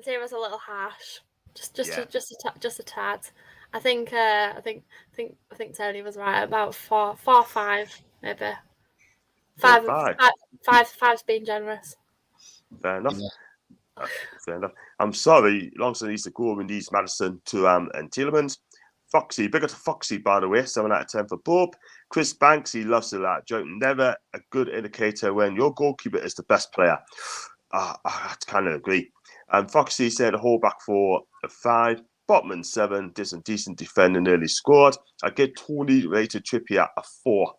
0's a little harsh. Just a tad. I think Tony was right about 4, 5 maybe. 5's being generous. Fair enough. Yeah. Fair enough. I'm sorry, Longson needs to go in these Madison to and Tielemans. Foxy, bigger to Foxy, by the way, 7 out of 10 for Bob. Chris Banks, he loves to that joke. Never a good indicator when your goalkeeper is the best player. I have to kind of agree. Foxy said a whole back 4 of 5. Botman 7, did some decent defending, nearly scored. I get Tony rated Trippier a 4.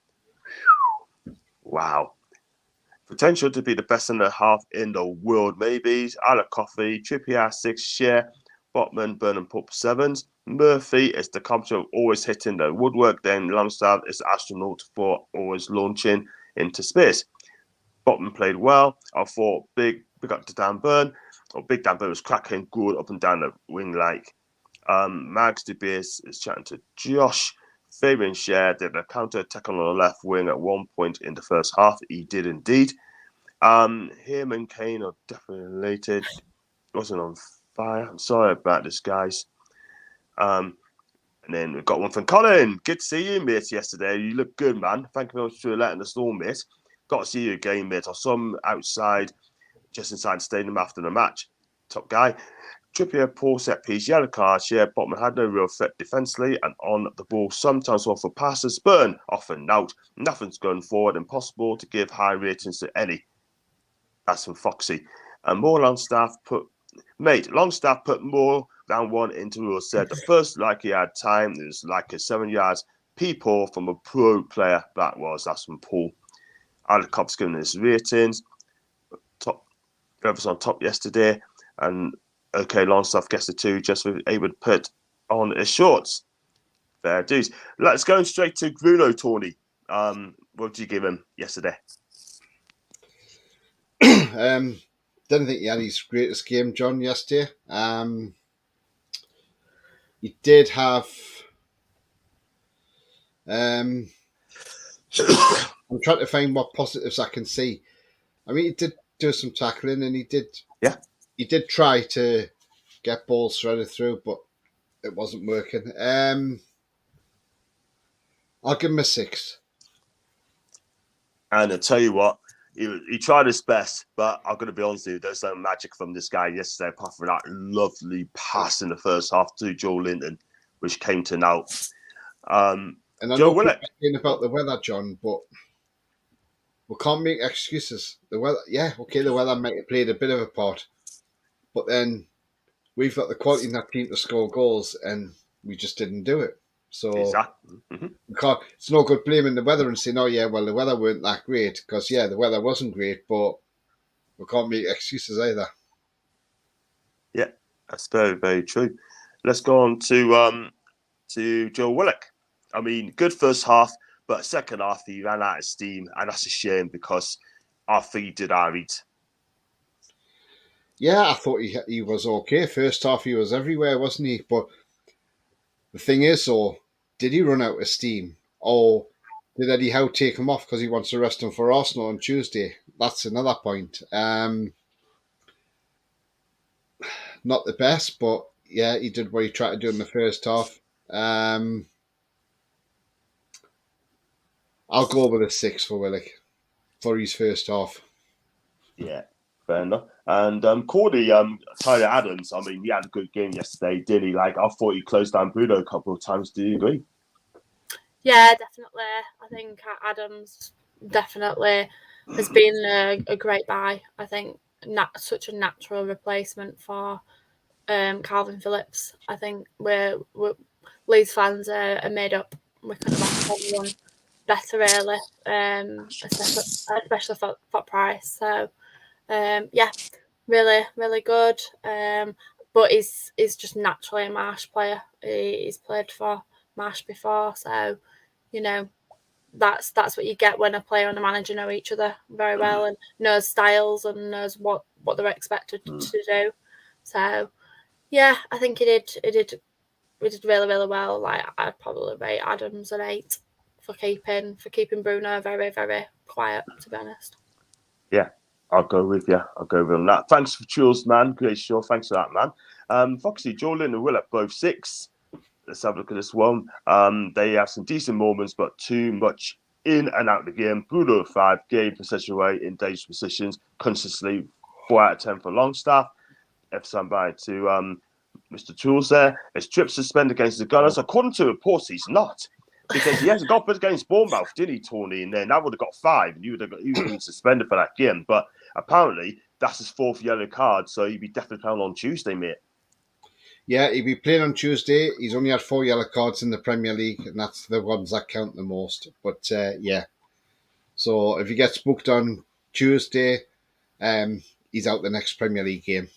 Wow. Potential to be the best in the half in the world, maybe. I like coffee. Trippier 6, Share. Botman, Burnham, Pope 7s. Murphy is the competitor always hitting the woodwork. Then Longstaff is the astronaut for always launching into space. Botman played well. I thought big up to Dan Burn. Big Dan Burn was cracking good up and down the wing like. Mags DeBeers is chatting to Josh. Fabian Scher did a counter attack on the left wing at one point in the first half. He did indeed. Him and Kane are definitely related. Wasn't on fire. I'm sorry about this, guys. And then we've got one from Colin. Good to see you, mate, yesterday. You look good, man. Thank you very much for letting us know, mate. Got to see you again, mate. I saw him outside, just inside the stadium after the match. Top guy. Trippier, poor set piece, yellow card. Yeah, Botman had no real threat defensively and on the ball. Sometimes off for passes. Burn, often out. Nothing's going forward. Impossible to give high ratings to any. That's from Foxy. And more Longstaff put more than one interviewer said the first like he had time. It was like a 7 yards. People from a pro player. That's from Paul. Alcop's giving his ratings. Whoever's on top yesterday. And okay, Longstaff gets the 2 just for able to put on his shorts. Fair dues. Let's go straight to Bruno, Tony. What did you give him yesterday? Didn't think he had his greatest game, John, yesterday. He did have... I'm trying to find what positives I can see. I mean, he did do some tackling and he did try to get balls threaded through, but it wasn't working. I'll give him a 6. And I'll tell you what, he tried his best, but I'm going to be honest with you, there's no magic from this guy yesterday, apart from that lovely pass in the first half to Joe Linton, which came to now. And I know people are saying about the weather, John, but we can't make excuses. The weather, the weather might have played a bit of a part, but then we've got the quality in that team to score goals, and we just didn't do it. So exactly. Mm-hmm. It's no good blaming the weather and saying, the weather weren't that great, because, the weather wasn't great, but we can't make excuses either. Yeah, that's very, very true. Let's go on to Joe Willock. I mean, good first half, but second half he ran out of steam, and that's a shame because I think he did our eat. Yeah, I thought he was okay. First half he was everywhere, wasn't he? But the thing is, did he run out of steam? Or did Eddie Howe take him off because he wants to rest him for Arsenal on Tuesday? That's another point. Not the best, but yeah, he did what he tried to do in the first half. I'll go with a 6 for Willock for his first half. Yeah, fair enough. And Cordy, Tyler Adams, I mean, he had a good game yesterday, didn't he? I thought he closed down Bruno a couple of times. Do you agree? Yeah, definitely. I think Adams definitely has been a great buy. I think such a natural replacement for Calvin Phillips. I think we're Leeds fans are made up. We couldn't have had anyone better, really, especially for price. So, really, really good. But he's just naturally a Marsch player. He's played for Marsch before, so that's what you get when a player and a manager know each other very well and knows styles and knows what they're expected to do. So, yeah, I think he did really, really well. I'd probably rate Adams an 8 for keeping Bruno very, very quiet, to be honest. Yeah, I'll go with you. I'll go with that. Thanks for choose, man. Great show. Thanks for that, man. Foxy, Jolin and Willett, both 6. Let's have a look at this one. They have some decent moments, but too much in and out of the game. Bruno 5, game possession away in dangerous positions, consistently 4 out of 10 for Longstaff. F-Sunby to Mr. Tools there. His trip suspended against the Gunners. According to reports, he's not. Because he hasn't got put against Bournemouth, did he, Tony? And then that would have got 5, and he would have been suspended for that game. But apparently, that's his 4th yellow card, so he'd be definitely playing on Tuesday, mate. Yeah, he'll be playing on Tuesday. He's only had 4 yellow cards in the Premier League, and that's the ones that count the most. But, yeah. So if he gets booked on Tuesday, he's out the next Premier League game.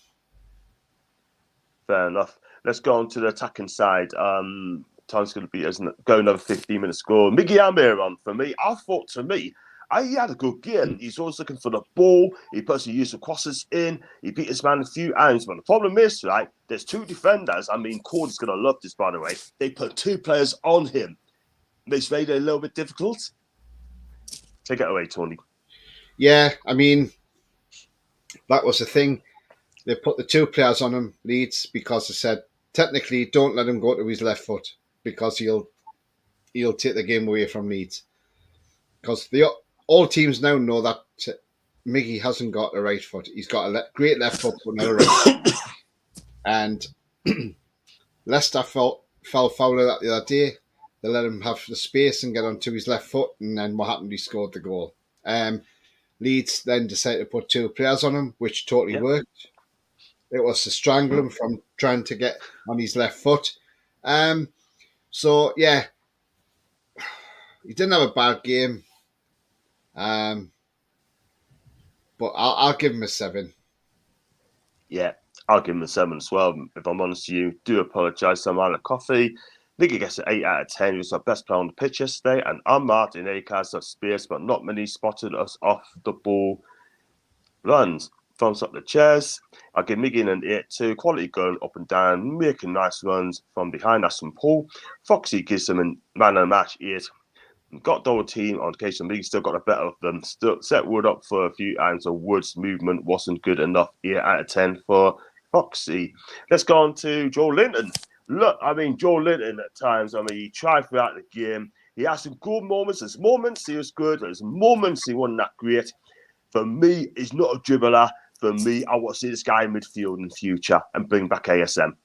Fair enough. let's go on to the attacking side. Time's going to be go another 15 minutes score. Miggy Almiron, for me, I thought he had a good game. He's always looking for the ball. He puts the use of crosses in. He beat his man a few times. But the problem is, right, there's two defenders. I mean, CODYS going to love this, by the way. They put two players on him. It's made it a little bit difficult. Take it away, Tony. Yeah, I mean, that was the thing. They put the two players on him, Leeds, because they said, technically, don't let him go to his left foot because he'll take the game away from Leeds. Because all teams now know that Miggy hasn't got a right foot. He's got a great left foot, but not a right foot. And Leicester fell foul of that the other day. They let him have the space and get onto his left foot, and then what happened? He scored the goal. Leeds then decided to put two players on him, which totally worked. It was to strangle him from trying to get on his left foot. So, yeah, he didn't have a bad game. But I'll give him a 7. Yeah, I'll give him a 7 as well. If I'm honest with you, do apologise. I'm out of coffee. I think he gets an 8 out of 10. He was our best player on the pitch yesterday. And Ahmad in Acres of space, but not many spotted us off the ball runs. Thumbs up the chairs. I'll give Miggy an 8 too. Quality going up and down, making nice runs from behind us from Paul. Foxy gives him a man of the match 8. Got double team on occasion. Miggy still got the better of them. Still set Wood up for a few times. So Wood's movement wasn't good enough. 8 out of 10 for Foxy. Let's go on to Joe Linton. Look, I mean, Joe Linton at times, I mean, he tried throughout the game. He had some good moments. There's moments he was good. There's moments he wasn't that great. For me, he's not a dribbler. For me, I want to see this guy in midfield in the future and bring back ASM.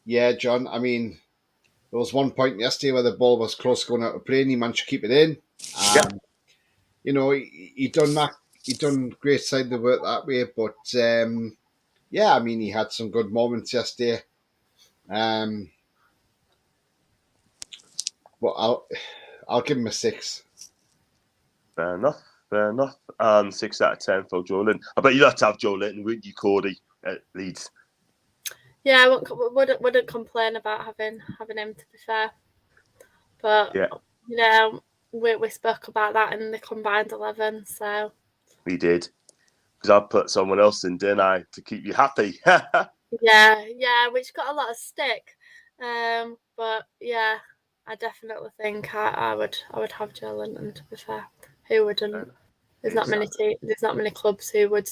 Yeah, John, I mean, there was one point yesterday where the ball was close going out of play and he managed to keep it in. You know, he done that. He done great side of the work that way. But, yeah, I mean, he had some good moments yesterday. But I'll give him a 6. Fair enough. 6 out of 10 for Joe Linton. I bet you'd have to have Joe Linton, wouldn't you, Cody, at Leeds? Yeah, I wouldn't complain about having him, to be fair. But, you know, we spoke about that in the combined 11, so... We did. Because I put someone else in, didn't I, to keep you happy? yeah, which got a lot of stick. But, yeah, I definitely think I would have Joe Linton, to be fair. Who wouldn't? There's not many clubs who would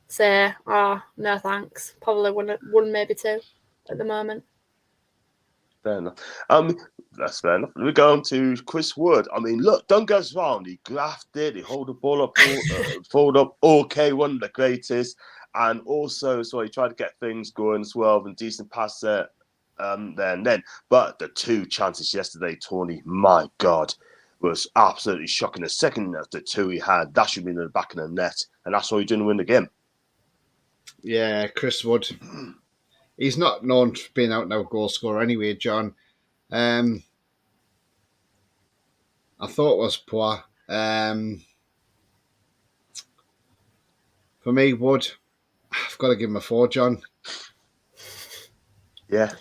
say, "Oh, no, thanks." Probably one, maybe 2, at the moment. Fair enough. That's fair enough. We go on to Chris Wood. I mean, look, don't get us wrong. He grafted. He hold the ball up, fold up. Okay, one of the greatest, and also so he tried to get things going as well. And decent pass there, there and then. But the 2 chances yesterday, Tony, my God, was absolutely shocking. The second of the 2 he had, that should be in the back of the net. And that's why he didn't win the game. Yeah, Chris Wood. He's not known for being out and out goal scorer anyway, John. I thought it was poor. For me, Wood, I've got to give him a 4, John. Yeah,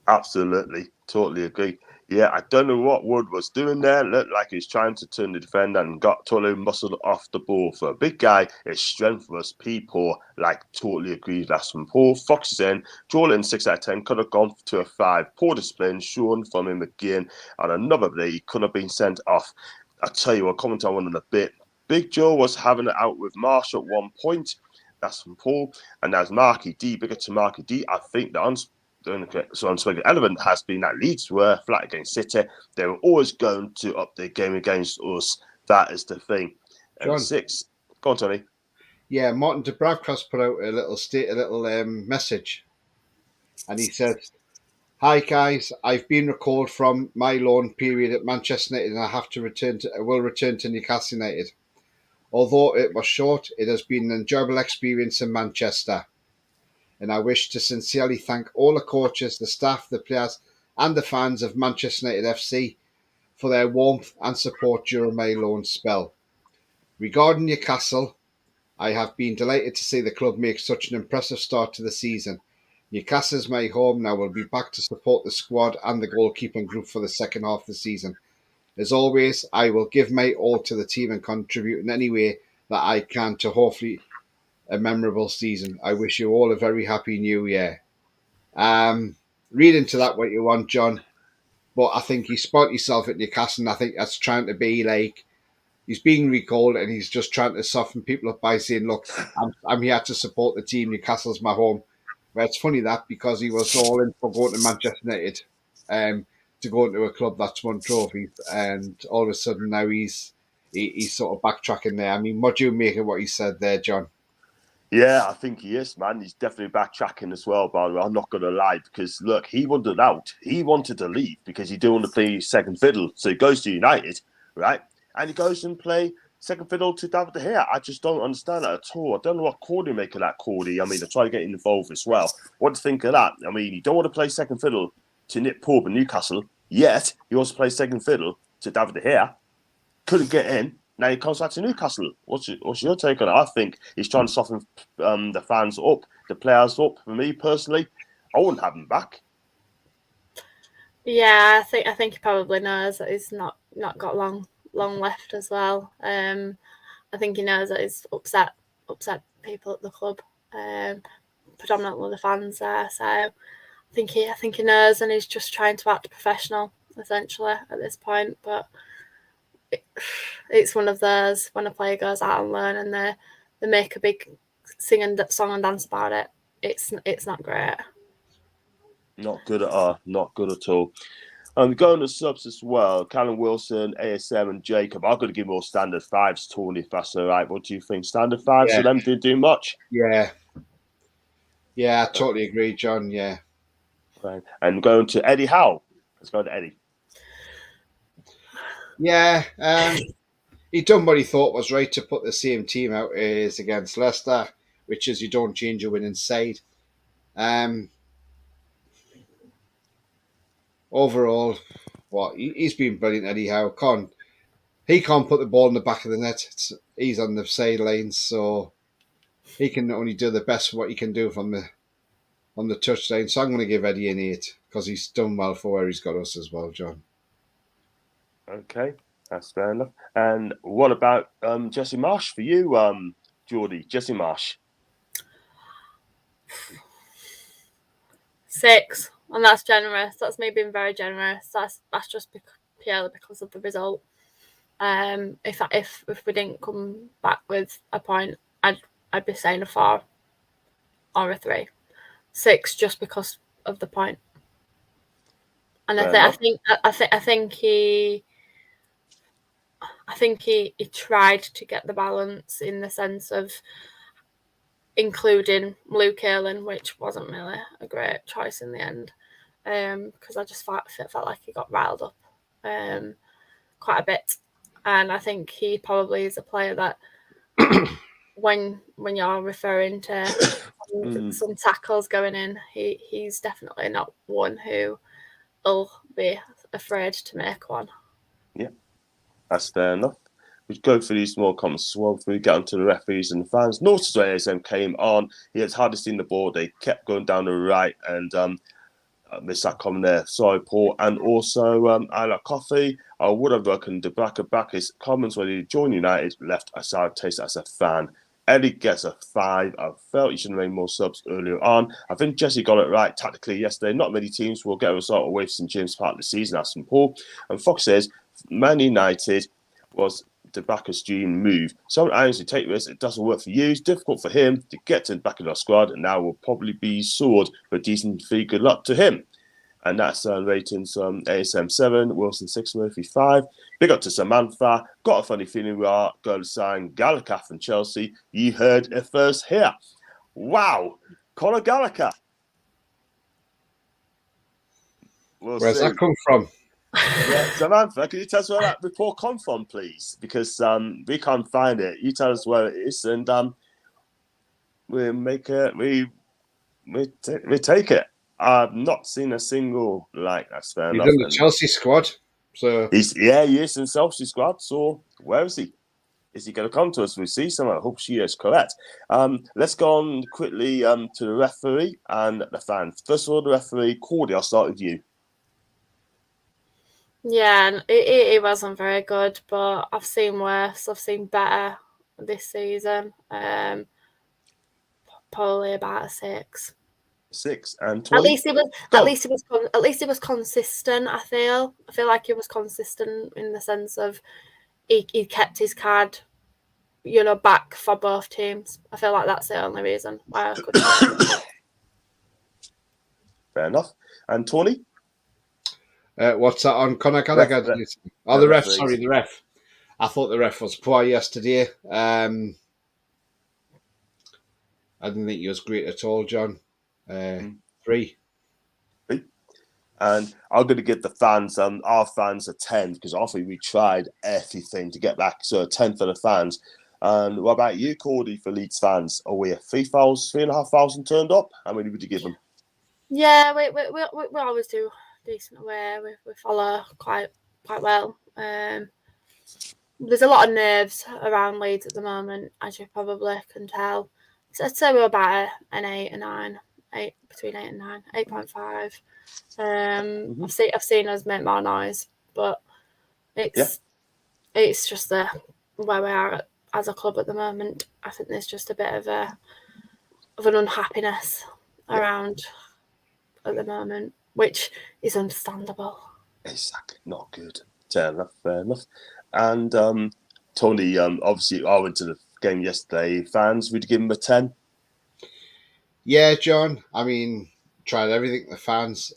absolutely. Totally agree. Yeah, I don't know what Wood was doing there. Looked like he's trying to turn the defender and got totally muscled off the ball. For a big guy, his strength was people. Like, totally agree. That's from Paul. Fox is in. Jordan, 6 out of 10, could have gone to a 5. Poor discipline shown from him again. And another day, he could have been sent off. I'll tell you, I'll comment on one in a bit. Big Joe was having it out with Marsch at one point. That's from Paul. And that's Marky D. Bigger to Marky D. I think the unspoken element has been that Leeds were flat against City. They were always going to up their game against us. That is the thing. And John, 6. Go on, Tony. Yeah, Martin de Bravkas put out a little message, and he said, "Hi guys, I've been recalled from my loan period at Manchester United, and I will return to Newcastle United. Although it was short, it has been an enjoyable experience in Manchester. And I wish to sincerely thank all the coaches, the staff, the players, and the fans of Manchester United FC for their warmth and support during my loan spell. Regarding Newcastle, I have been delighted to see the club make such an impressive start to the season. Newcastle is my home now. We'll be back to support the squad and the goalkeeping group for the second half of the season. As always, I will give my all to the team and contribute in any way that I can to hopefully a memorable season. I wish you all a very happy new year. Read into that what you want, John. But I think you spot yourself at Newcastle, and I think that's trying to be like he's being recalled, and he's just trying to soften people up by saying, "Look, I'm here to support the team. Newcastle's my home." But it's funny that because he was all in for going to Manchester United, to go into a club that's won trophies, and all of a sudden now he's sort of backtracking there. I mean, what do you make of what he said there, John? Yeah, I think he is, man. He's definitely backtracking as well, by the way. I'm not going to lie, because, look, he wanted out. He wanted to leave because he didn't want to play second fiddle. So he goes to United, right? And he goes and play second fiddle to David De Gea. I just don't understand that at all. I don't know what Cordy make of that, Cordy. I mean, I try to get involved as well. What do you think of that? I mean, you don't want to play second fiddle to Nick Pope and Newcastle, yet he wants to play second fiddle to David De Gea. Couldn't get in. Now he comes back to Newcastle. What's your take on it? I think he's trying to soften the fans up, the players up. For me personally, I wouldn't have him back. Yeah, I think he probably knows that he's not got long left as well. I think he knows that he's upset people at the club, predominantly the fans there. So I think he knows, and he's just trying to act professional essentially at this point. But it's one of those when a player goes out on loan and they make a big song and dance about it. It's not great. Not good at all. Not good at all. Going to subs as well. Callum Wilson, ASM, and Jacob. I've got to give more standard fives, Tony, if that's all right. What do you think? Standard fives for them didn't do much? Yeah, I totally agree, John. Yeah. Right. And going to Eddie Howe. Let's go to Eddie. Yeah, he done what he thought was right to put the same team out as against Leicester, which is you don't change your winning side. Overall, he's been brilliant, Eddie Howe. He can't put the ball in the back of the net. He's on the sidelines, so he can only do the best of what he can do on the touchline. So I'm going to give Eddie an 8 because he's done well for where he's got us as well, John. Okay, that's fair enough. And what about Jesse Marsch for you, Geordie? Jesse Marsch. 6, and that's generous. That's me being very generous. That's just purely because of the result. If we didn't come back with a point, I'd be saying a 4 or a 3. 6 just because of the point. And I think he tried to get the balance in the sense of including Luke Ayling, which wasn't really a great choice in the end, because I just felt like he got riled up quite a bit, and I think he probably is a player that when you're referring to some tackles going in, he's definitely not one who will be afraid to make one. Yeah, that's fair enough. We go through these small comments as well before we get onto the referees and the fans. Notice when ASM came on, he had hardly seen the ball. They kept going down the right, and missed that comment there. Sorry, Paul. And also, I like coffee. I would have reckoned the back his comments when he joined United left a sour taste as a fan. Eddie gets a 5. I felt he should have made more subs earlier on. I think Jesse got it right tactically yesterday. Not many teams will get a result away from St James Park this season, as St Paul. And Fox says, Man United was the backer's dream move. Some irons to take risks, it doesn't work for you. It's difficult for him to get to the back of our squad, and now will probably be soared for a decent fee. Good luck to him. And that's ratings ASM 7, Wilson 6, Murphy 5. Big up to Samantha. Got a funny feeling we are going to sign Gallagher from Chelsea. You heard it first here. Wow, Conor Gallagher. Where's that come from? Yeah, Samantha, can you tell us where that report come from, please? Because we can't find it. You tell us where it is, and we make it. We take it. I've not seen a single like that's fair enough. He's in the Chelsea squad, so he is in Chelsea squad. So where is he? Is he going to come to us? We'll see some. I hope she is correct. Let's go on quickly to the referee and the fans. First of all, the referee, Cordy, I'll start with you. Yeah, it wasn't very good, but I've seen worse. I've seen better this season. Probably about a 6. 6 and 20. At least it was consistent. I feel like he was consistent in the sense of he kept his card, back for both teams. I feel like that's the only reason why I could. Fair enough. And Tony? What's that on Conor Gallagher? The ref. Sorry, the ref. I thought the ref was poor yesterday. I didn't think he was great at all, John. 3. And I'm going to give the fans, our fans, a 10 because obviously we tried everything to get back. So a 10 for the fans. And what about you, Cordy, for Leeds fans? Are we 3,500 turned up? How many would you give them? Yeah, we always do decent away. We follow quite well. There's a lot of nerves around Leeds at the moment, as you probably can tell. So I'd say we're about an 8 or 9, between 8 and 9, 8.5. I've seen us make more noise, but it's just where we are as a club at the moment. I think there's just a bit of an unhappiness around at the moment, which is understandable. Exactly, not good. Fair enough. And Tony, obviously, I went to the game yesterday. Fans, would you give him a 10? Yeah, John. I mean, tried everything. The fans.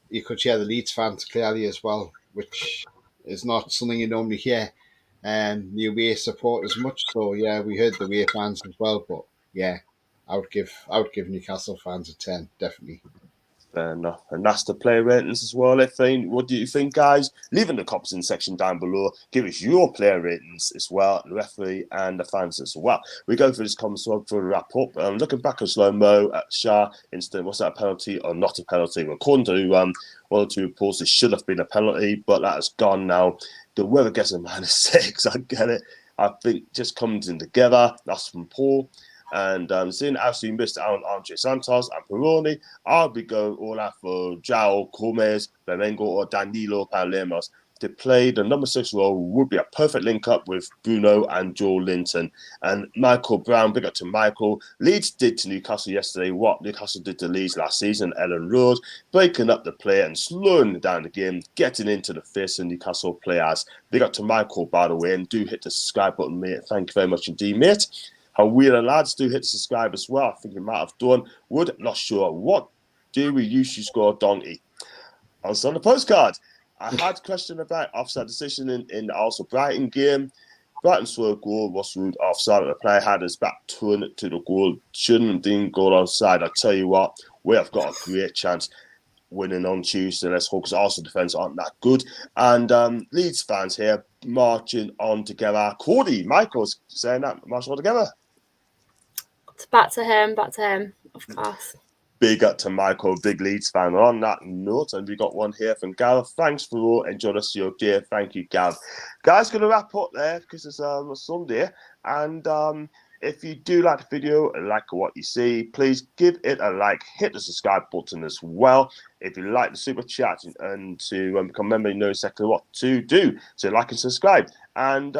You could hear the Leeds fans clearly as well, which is not something you normally hear. The away support as much. So yeah, we heard the away fans as well. But yeah, I would give Newcastle fans a 10, definitely. Fair enough. And that's the player ratings as well, I think. What do you think, guys? Leave in the comments section down below. Give us your player ratings as well, the referee and the fans as well. We go through this comments for a wrap up. Looking back on slow-mo at Shah, instant, was that a penalty or not a penalty? Well, according to one or two reports, it should have been a penalty, but that has gone now. The weather gets a -6. I get it. I think just comes in together. That's from Paul. And seeing absolutely missed out on Andre Santos and Peroni, I'll be going all out for João Gomes, Flamengo, or Danilo Palemos. To play the number 6 role would be a perfect link up with Bruno and Joel Linton. And Michael Brown, big up to Michael. Leeds did to Newcastle yesterday what Newcastle did to Leeds last season. Ellen Road, breaking up the play and slowing down the game, getting into the face of Newcastle players. Big up to Michael, by the way, and do hit the subscribe button, mate. Thank you very much indeed, mate. How Wheeler lads do hit the subscribe as well. I think you might have done. Wood, not sure. What do we usually score donkey? Also on the postcard. I had a question about offside decision in the also Brighton game. Brighton scored a goal, was ruled offside. The player had his back turned to the goal. Shouldn't have been goal onside. I tell you what, we have got a great chance winning on Tuesday. Let's hope, because also defence aren't that good. And Leeds fans here marching on together. Cody, Michael's saying that marching on together. It's back to him, of course. Big up to Michael, big Leeds fan. On that note, and we got one here from Gav. Thanks for all. Enjoy the rest of your day. Thank you, Gav. Guys, going to wrap up there because it's a Sunday. And if you do like the video and like what you see, please give it a like. Hit the subscribe button as well. If you like the super chat and to become a member, you know exactly what to do. So like and subscribe. And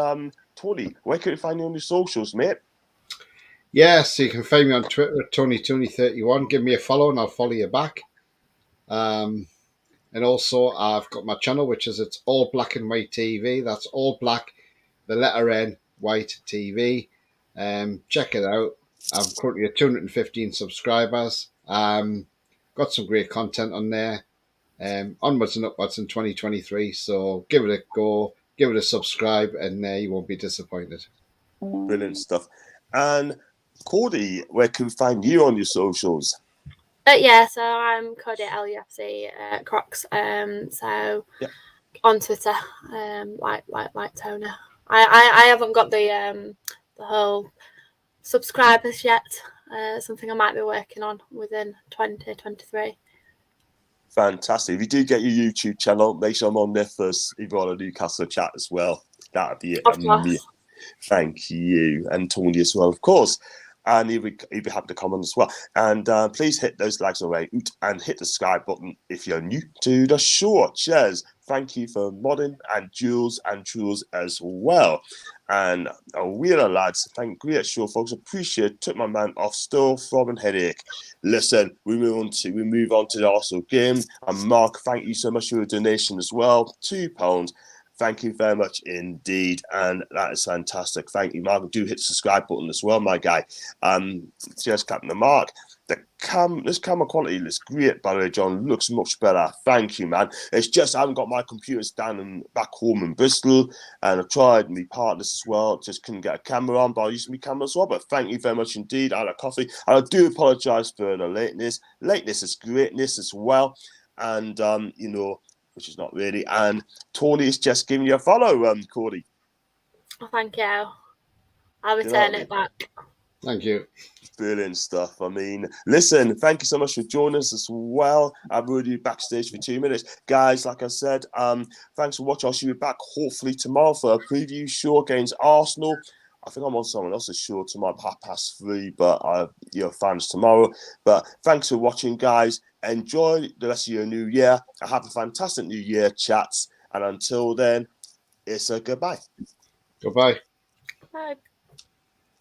Tony, where can we find you on your socials, mate? Yes, so you can find me on Twitter at TonyTony31. Give me a follow and I'll follow you back. And also I've got my channel, which is It's All Black and White TV. That's all black, the letter N, white TV. Check it out. I'm currently at 215 subscribers. Got some great content on there. Onwards and upwards in 2023. So give it a go, give it a subscribe, and you won't be disappointed. Brilliant stuff. And Cody, where can we find you on your socials? So I'm Cody LUFC Crocs. So on Twitter, like Tony. I haven't got the whole subscribers yet. Something I might be working on within 2023. Fantastic. If you do get your YouTube channel, make sure I'm on there first if you want a Newcastle chat as well. That'd be Of amazing. course. Thank you. And Tony as well, of course. And he'll be happy to comment as well. And please hit those likes away and hit the subscribe button if you're new to the show. Cheers. Thank you for modding and Jules and Jules as well. And we're lads. Thank you, show, folks. Appreciate it. Took my man off still throbbing headache. Listen, we move on to the Arsenal game. And Mark, thank you so much for your donation as well. £2. Thank you very much indeed. And that is fantastic. Thank you, Mark. Do hit the subscribe button as well, my guy. Cheers, Captain Mark. This camera quality looks great, by the way, John. Looks much better. Thank you, man. It's just I haven't got my computers down and back home in Bristol. And I've tried my partners as well. Just couldn't get a camera on, but I used my camera as well. But thank you very much indeed. I had a coffee. And I do apologise for the lateness. Lateness is greatness as well. And, you know, which is not really. And Tony is just giving you a follow, Cody. Oh, thank you. I'll return it back. Thank you. Brilliant stuff. I mean, listen, thank you so much for joining us as well. I've already backstage for 2 minutes. Guys, like I said, thanks for watching. I'll see you back hopefully tomorrow for a preview show against Arsenal. I think I'm on someone else's show tomorrow, 3:30, but you're fans tomorrow. But thanks for watching, guys. Enjoy the rest of your new year. Have a fantastic new year, chats. And until then, it's a goodbye. Goodbye. Bye.